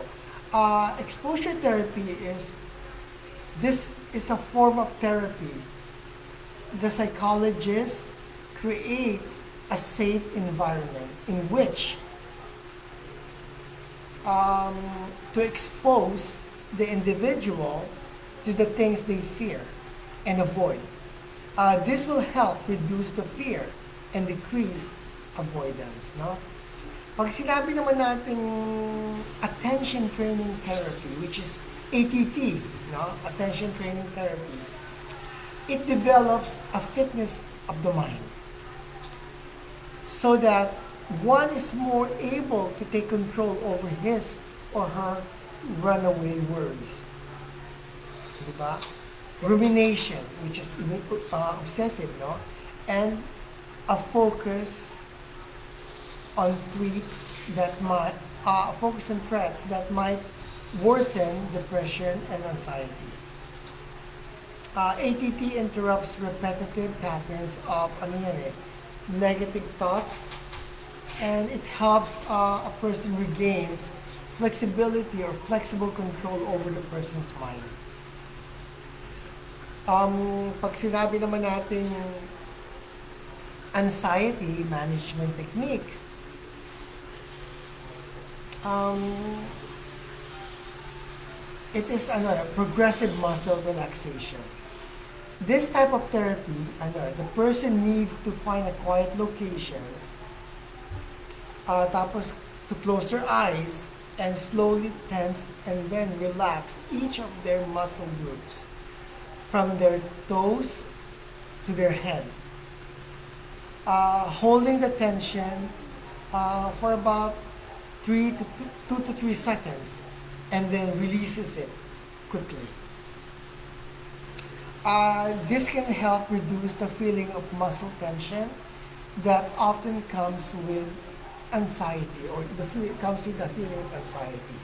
exposure therapy this is a form of therapy. The psychologist creates a safe environment in which to expose the individual to the things they fear and avoid. This will help reduce the fear and decrease avoidance. No? Pag sinabi naman natin attention training therapy, which is ATT, no? Attention training therapy, it develops a fitness of the mind so that one is more able to take control over his or her runaway worries. Diba? Rumination, which is obsessive, no? And a focus on threats that might worsen depression and anxiety. ATT interrupts repetitive patterns of negative thoughts, and it helps a person regains flexibility or flexible control over the person's mind. Pag sinabi naman natin anxiety management techniques, Um, it is progressive muscle relaxation. This type of therapy, the person needs to find a quiet location, tapos to close their eyes and slowly tense and then relax each of their muscle groups from their toes to their head, holding the tension for about 2 to 3 seconds, and then releases it quickly. This can help reduce the feeling of muscle tension that often comes with anxiety, or comes with the feeling of anxiety.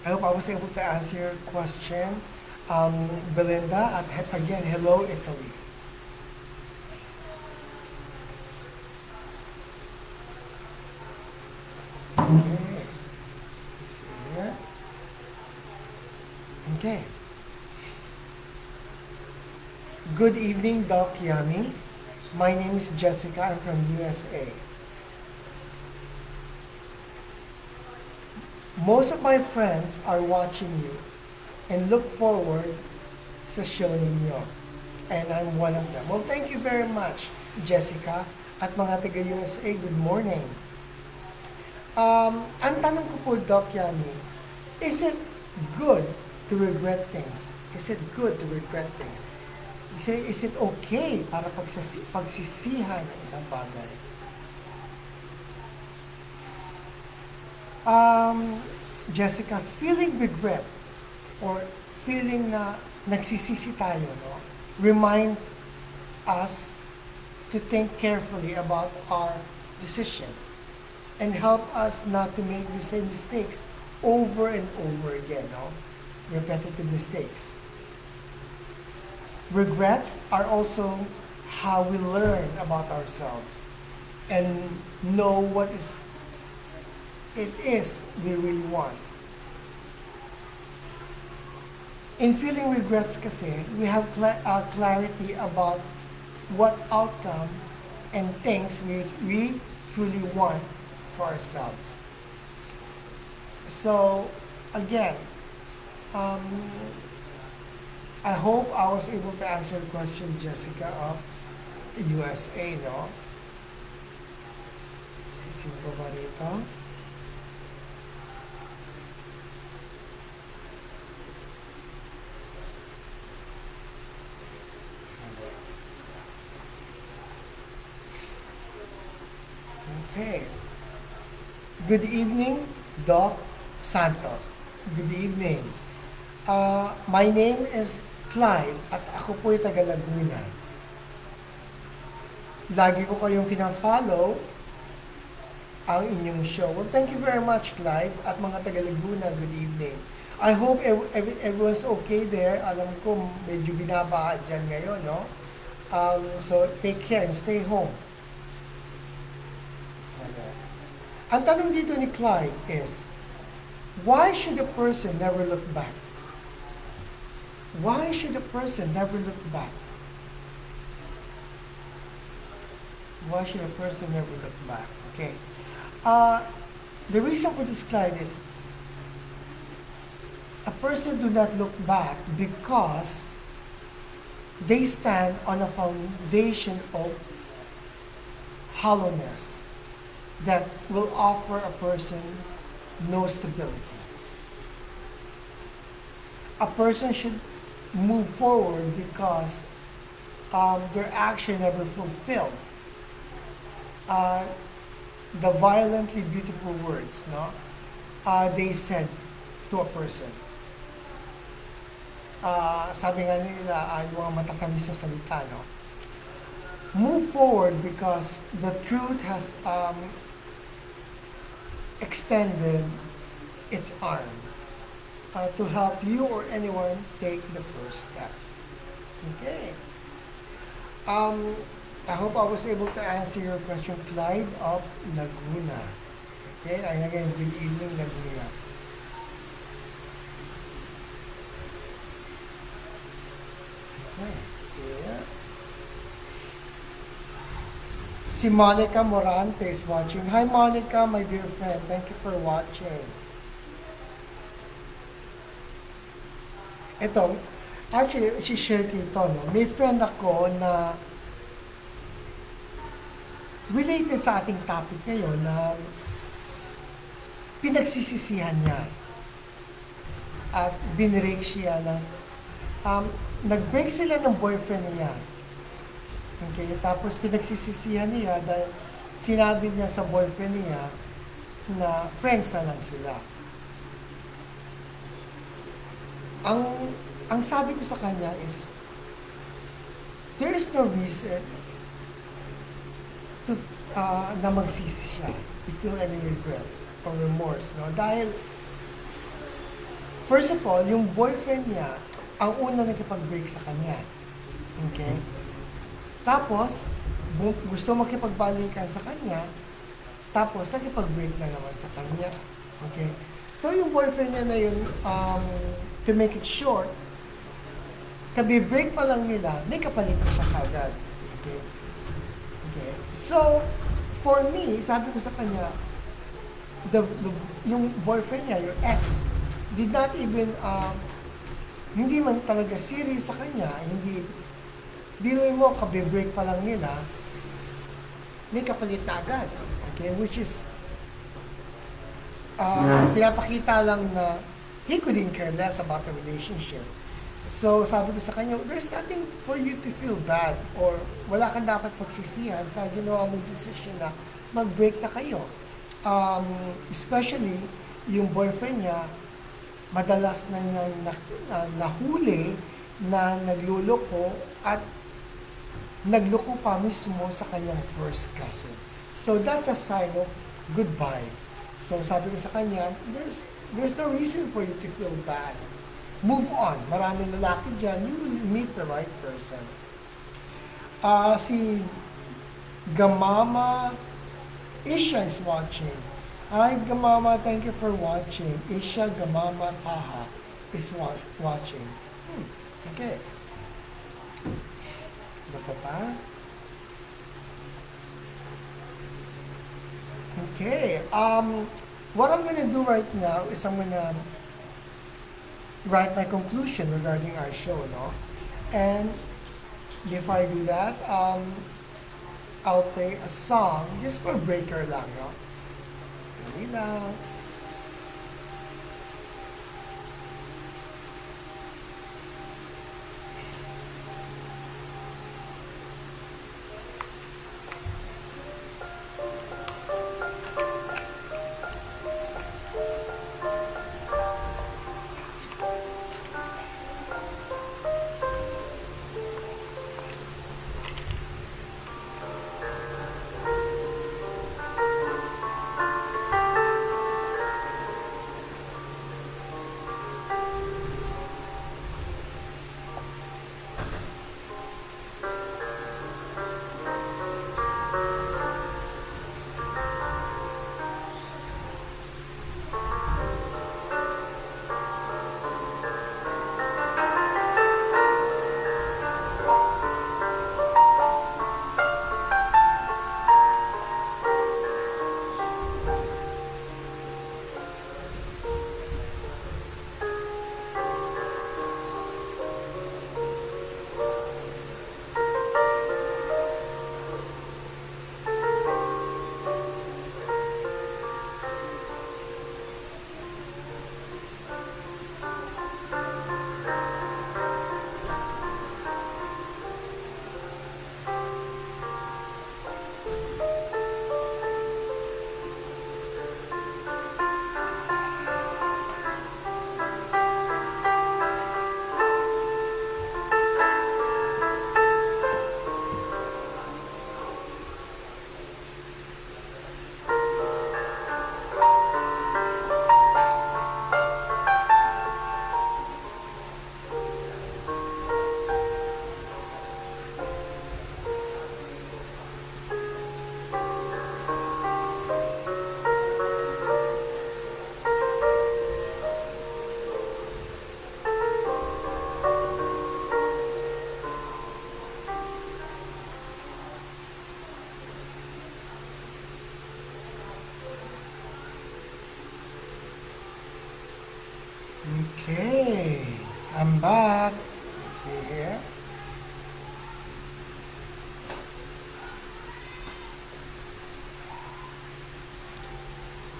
I hope I was able to answer your question, Belinda. Again, hello, Italy. Okay. Let's see here. Okay. Good evening, Doc Yami. My name is Jessica. I'm from USA. Most of my friends are watching you and look forward sa show ninyo. And I'm one of them. Well, thank you very much, Jessica. At mga taga-USA, good morning. Ang tanong ko po, Doc Yami, is it good to regret things? Is it good to regret things? Is it okay para pagsisihan ng isang bagay? Jessica, feeling regret or feeling na nagsisisi tayo, no, reminds us to think carefully about our decision and help us not to make the same mistakes over and over again, no? Repetitive mistakes. Regrets are also how we learn about ourselves and know what it is we really want. In feeling regrets kasi, we have clarity about what outcome and things we truly want for ourselves. So, again, um, I hope I was able to answer the question, Jessica, of USA, no? Sino pa ba dito? Okay. Good evening, Doc Santos. Good evening. My name is Clyde at ako po'y taga Laguna. Lagi ko kayong pina-follow ang inyong show. Well, thank you very much, Clyde, at mga taga Laguna, good evening. I hope everyone's okay there. Alam ko medyo binabaha dyan ngayon, no? So, take care and stay home. Ang tanong dito ni Clyde is, why should a person never look back? Why should a person never look back? Why should a person never look back? Okay. The reason for this, Clyde, is a person do not look back because they stand on a foundation of hollowness that will offer a person no stability. A person should move forward because their action never fulfilled the violently beautiful words, no, they said to a person. Sabi nga nila, yung mga matatamis na salita, no? Move forward because the truth has extended its arm to help you or anyone take the first step. Okay. I hope I was able to answer your question, Clyde of Laguna. Okay, and again, good evening, Laguna. Okay, see ya. Si Monica Morante is watching. Hi Monica, my dear friend. Thank you for watching. Ito, actually, si-share ko ito, no? May friend ako na related sa ating topic ngayon na pinagsisisihan niya at binrake siya ng nag-break sila ng boyfriend niya. Okay, tapos pinagsisisihan niya dahil sinabi niya sa boyfriend niya na friends na lang sila. Ang sabi ko sa kanya is there is no reason to na magsisi siya, to feel any regrets or remorse, no? Dahil first of all, yung boyfriend niya ang una nakipag-break sa kanya. Okay? Tapos, gusto makipagbalikan sa kanya, tapos nakipag-break na naman sa kanya. Okay? So, yung boyfriend niya na yun, to make it short, kabi-break pa lang nila, may kapalit na siya kagad. Okay? Okay? So, for me, sabi ko sa kanya, yung boyfriend niya, your ex, did not even, hindi man talaga serious sa kanya, hindi, biruin mo, kabi-break pa lang nila, may kapalit na agad. Okay? Which is, pinapakita lang na he couldn't care less about the relationship. So, sabi ko sa kanya, there's nothing for you to feel bad or wala kang dapat pagsisihan sa ginawa mong decision na mag-break na kayo. Especially, yung boyfriend niya, madalas na niyang nahuli na nagluloko at nagloko pa mismo sa kanyang first cousin. So, that's a sign of goodbye. So, sabi ko sa kanya, there's no reason for you to feel bad. Move on. Maraming lalaki dyan, you will meet the right person. Si Gamama Isha is watching. Hi Gamama, thank you for watching. Isha Gamama Taha is watching. Okay. Ano pa pa? Okay. What I'm gonna do right now is I'm gonna write my conclusion regarding our show, no? And before I do that, I'll play a song just for breaker lang, no? Hindi lang. Okay, I'm back. Let's see here.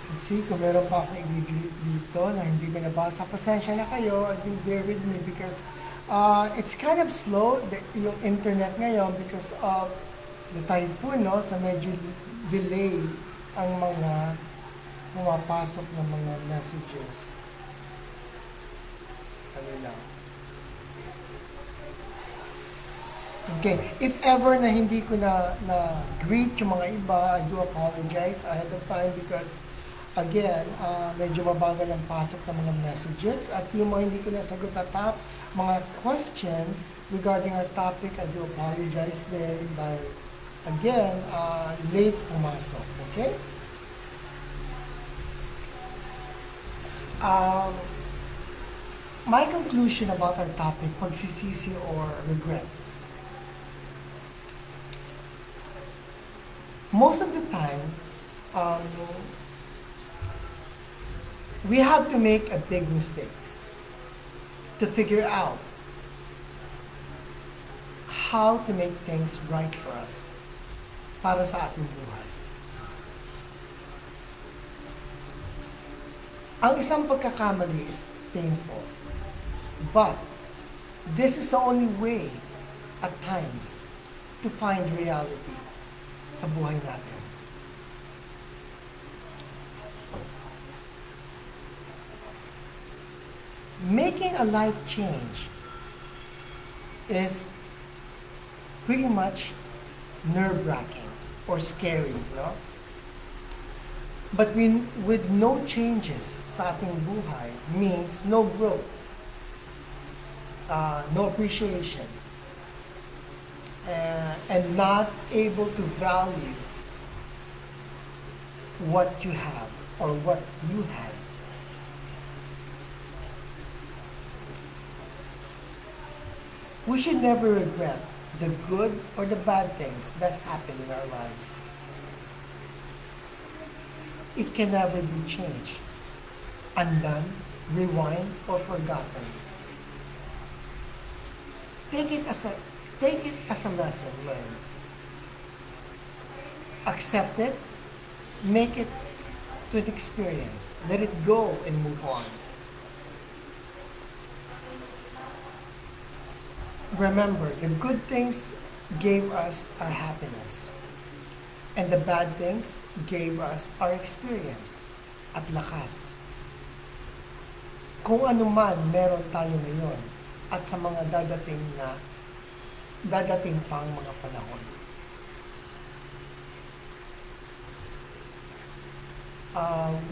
Let's see kung meron pa akong i-greet dito na hindi ko nabasa. Pasensya na kayo, do bear with me because it's kind of slow, yung internet ngayon because of the typhoon, no? So medyo delay ang mga pumapasok ng mga messages. Ano lang. Okay, if ever na hindi ko na greet yung mga iba, I do apologize ahead of time because again, medyo mabagal ang pasok ng mga messages at yung mga hindi ko nasagot na mga question regarding our topic, I do apologize then dahil again, late pumasok, okay? Um, my conclusion about our topic, pagsisisi or regrets. Most of the time, um, we have to make a big mistakes to figure out how to make things right for us para sa ating buhay. Ang isang pagkakamali is painful, but this is the only way at times to find reality sa buhay natin. Making a life change is pretty much nerve-wracking or scary, no? But with no changes sa ating buhay means no growth, no appreciation, and not able to value what you have or what you had. We should never regret the good or the bad things that happen in our lives. It can never be changed, undone, rewind, or forgotten. Take it as a lesson learned. Accept it, make it to an experience. Let it go and move on. Remember, the good things gave us our happiness. And the bad things gave us our experience at lakas. Kung ano man meron tayo ngayon at sa mga dadating pang mga panahon.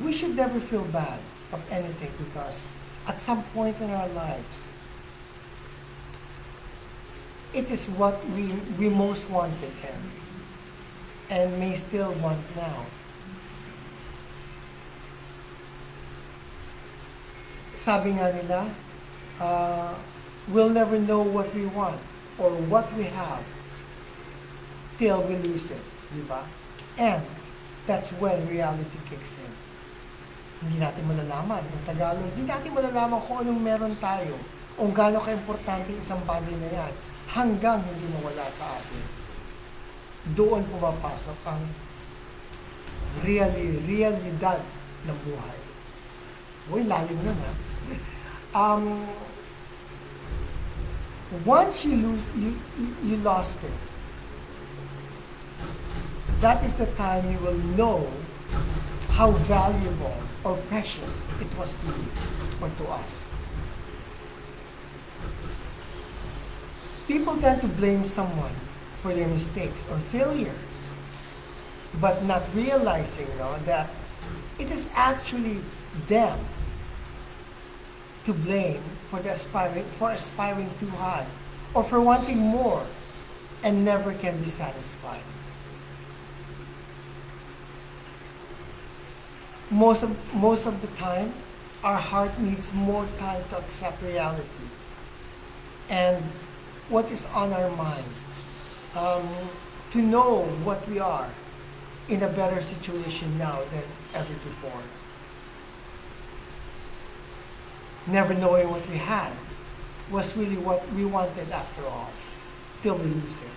We should never feel bad of anything because at some point in our lives, it is what we most wanted and may still want now. Sabi nga nila, we'll never know what we want or what we have till we lose it, di ba? And that's when reality kicks in. Hindi natin malalaman. Yung Tagalog, hindi natin malalaman kung anong meron tayo o gaano ka-importante isang bagay na yan hanggang hindi nawala sa atin. Doon pumapasok ang realidad ng buhay. Uy, lalim nun ha. Once you lost it, that is the time you will know how valuable or precious it was to you or to us. People tend to blame someone for their mistakes or failures, but not realizing that it is actually them to blame for aspiring too high or for wanting more and never can be satisfied. Most of the time, our heart needs more time to accept reality and what is on our mind, to know what we are in a better situation now than ever before. never knowing what we had was really what we wanted after all, till we lose it.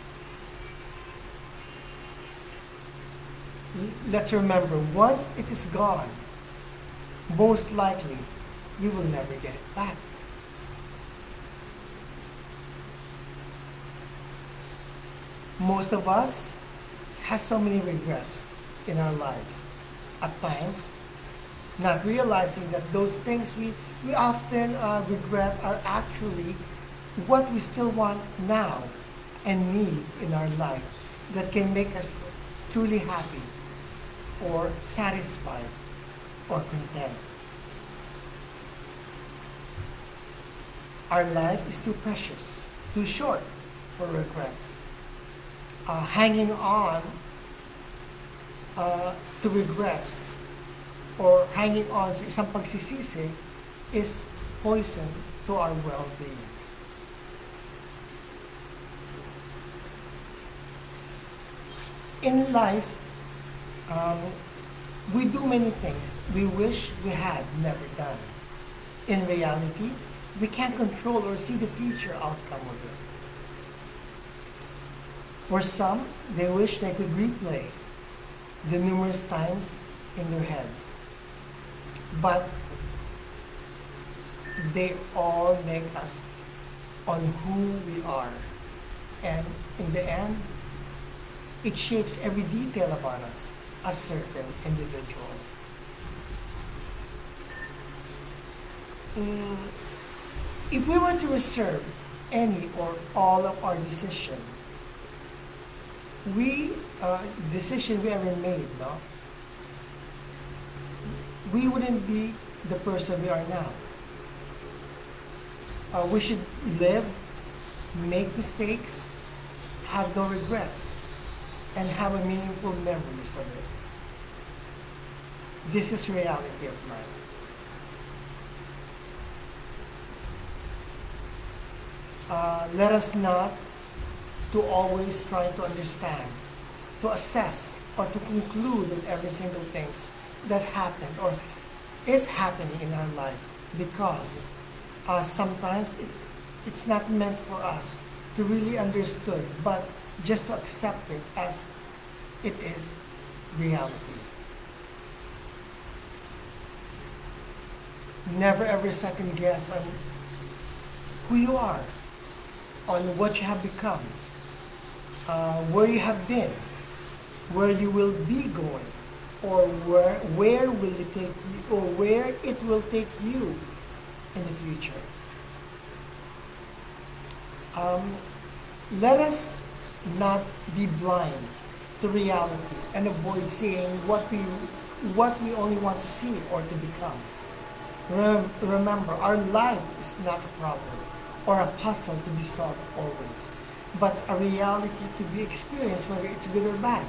Let's remember, once it is gone, most likely we will never get it back. Most of us has so many regrets in our lives. At times, not realizing that those things we often regret are actually what we still want now and need in our life that can make us truly happy or satisfied or content. Our life is too precious, too short for regrets. Hanging on to regrets or hanging on sa isang pagsisisi is poison to our well-being. In life, we do many things we wish we had never done. In reality, we can't control or see the future outcome of it. For some, they wish they could replay the numerous times in their heads. But they all make us on who we are. And in the end, it shapes every detail about us, a certain individual. If we were to reserve any or all of our decision we ever made, no, we wouldn't be the person we are now. We should live, make mistakes, have no regrets, and have a meaningful memories of it. This is reality of life. Let us not to always try to understand, to assess, or to conclude on every single thing that happened or is happening in our life, because sometimes it's not meant for us to really understood, but just to accept it as it is reality. Never ever second guess on who you are, on what you have become, where you have been, where you will be going, or where will it take you, or where it will take you in the future. Let us not be blind to reality and avoid seeing what we only want to see or to become. Remember, our life is not a problem or a puzzle to be solved always, but a reality to be experienced, whether it's good or bad.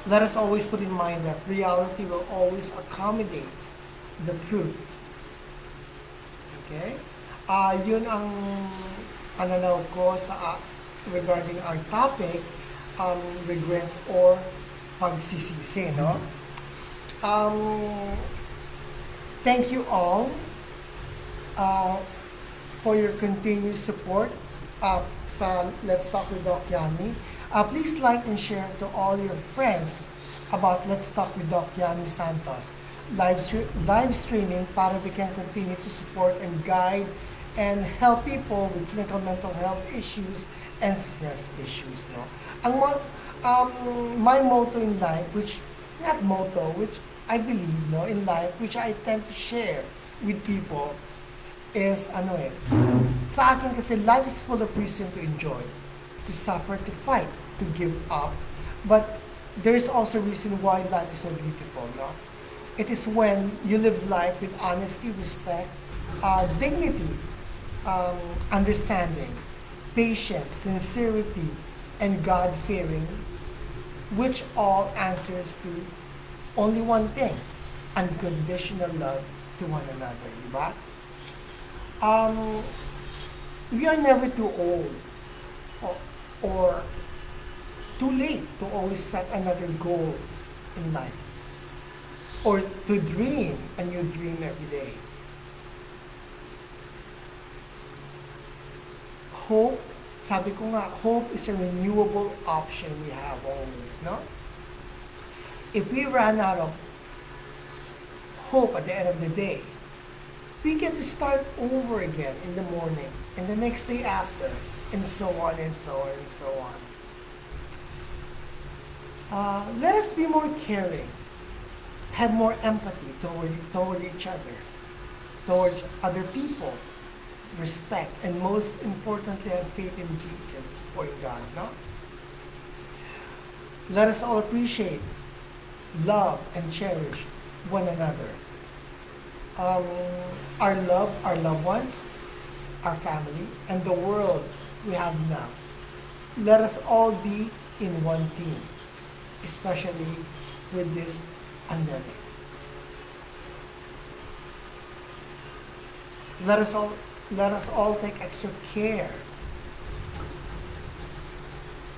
Let us always put in mind that reality will always accommodate the truth. Okay? Yun ang pananaw ko sa regarding our topic, regrets or pagsisisi, no? Thank you all for your continued support sa Let's Talk with Doc Yami. Please like and share to all your friends about Let's Talk with Doc Yami Santos. Live streaming para we can continue to support and guide and help people with clinical mental health issues and stress issues. No? My motto in life, which I believe, no, in life, which I tend to share with people, is sa akin kasi life is full of reason to enjoy, to suffer, to fight, to give up. But there's also reason why life is so beautiful, no? It is when you live life with honesty, respect, dignity, understanding, patience, sincerity, and God-fearing, which all answers to only one thing: unconditional love to one another, di ba? We are never too old or too late to always set another goals in life. or to dream a new dream every day. Hope, sabi ko nga, hope is a renewable option we have always, no? If we run out of hope at the end of the day, we get to start over again in the morning, and the next day after, and so on and so on and so on. Let us be more caring, have more empathy toward each other, towards other people, respect, and most importantly, have faith in Jesus or in God, no? Let us all appreciate, love, and cherish one another. Our loved ones, our family, and the world we have now. Let us all be in one team, especially with this pandemic. Let us all take extra care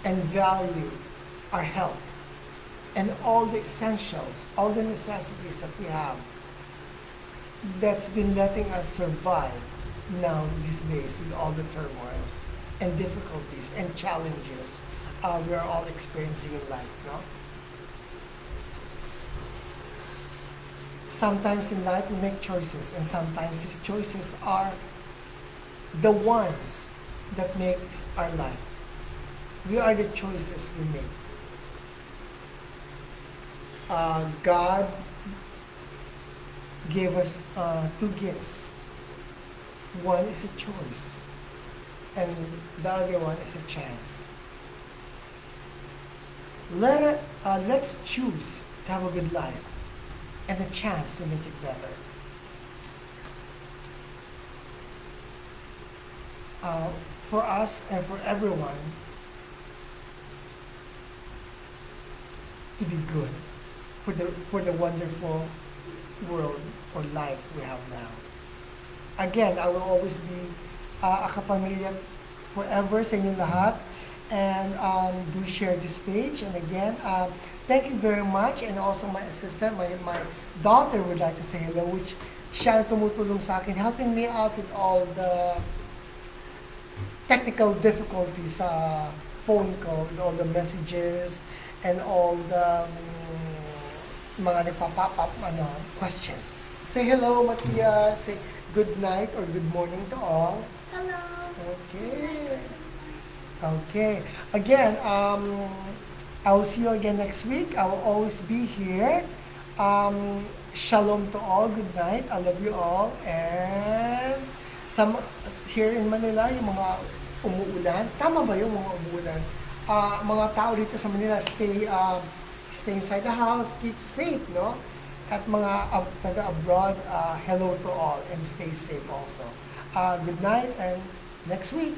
and value our health and all the essentials, all the necessities that we have that's been letting us survive now these days with all the turmoils and difficulties and challenges we are all experiencing in life, no? Sometimes in life we make choices, and sometimes these choices are the ones that makes our life. We are the choices we make. God gave us two gifts. One is a choice, and the other one is a chance. Let's choose to have a good life and a chance to make it better. For us and for everyone to be good, for the wonderful world or life we have now. Again, I will always be a kapamilya forever sa inyong lahat. And do share this page. And again, thank you very much. And also my assistant, my daughter would like to say hello, which siya ang tumutulong sa akin, helping me out with all the technical difficulties sa phone ko, with all the messages and all the mga nagpa-pop up questions. Say hello, Matias. Say good night or good morning to all. Hello. Okay. Okay. Again, I will see you again next week. I will always be here. Shalom to all. Good night. I love you all. And some here in Manila, yung mga umuulan. Tama ba yung mga umuulan? Mga tao dito sa Manila, stay inside the house. Keep safe, no? At mga taga-abroad, hello to all and stay safe also. Good night and next week.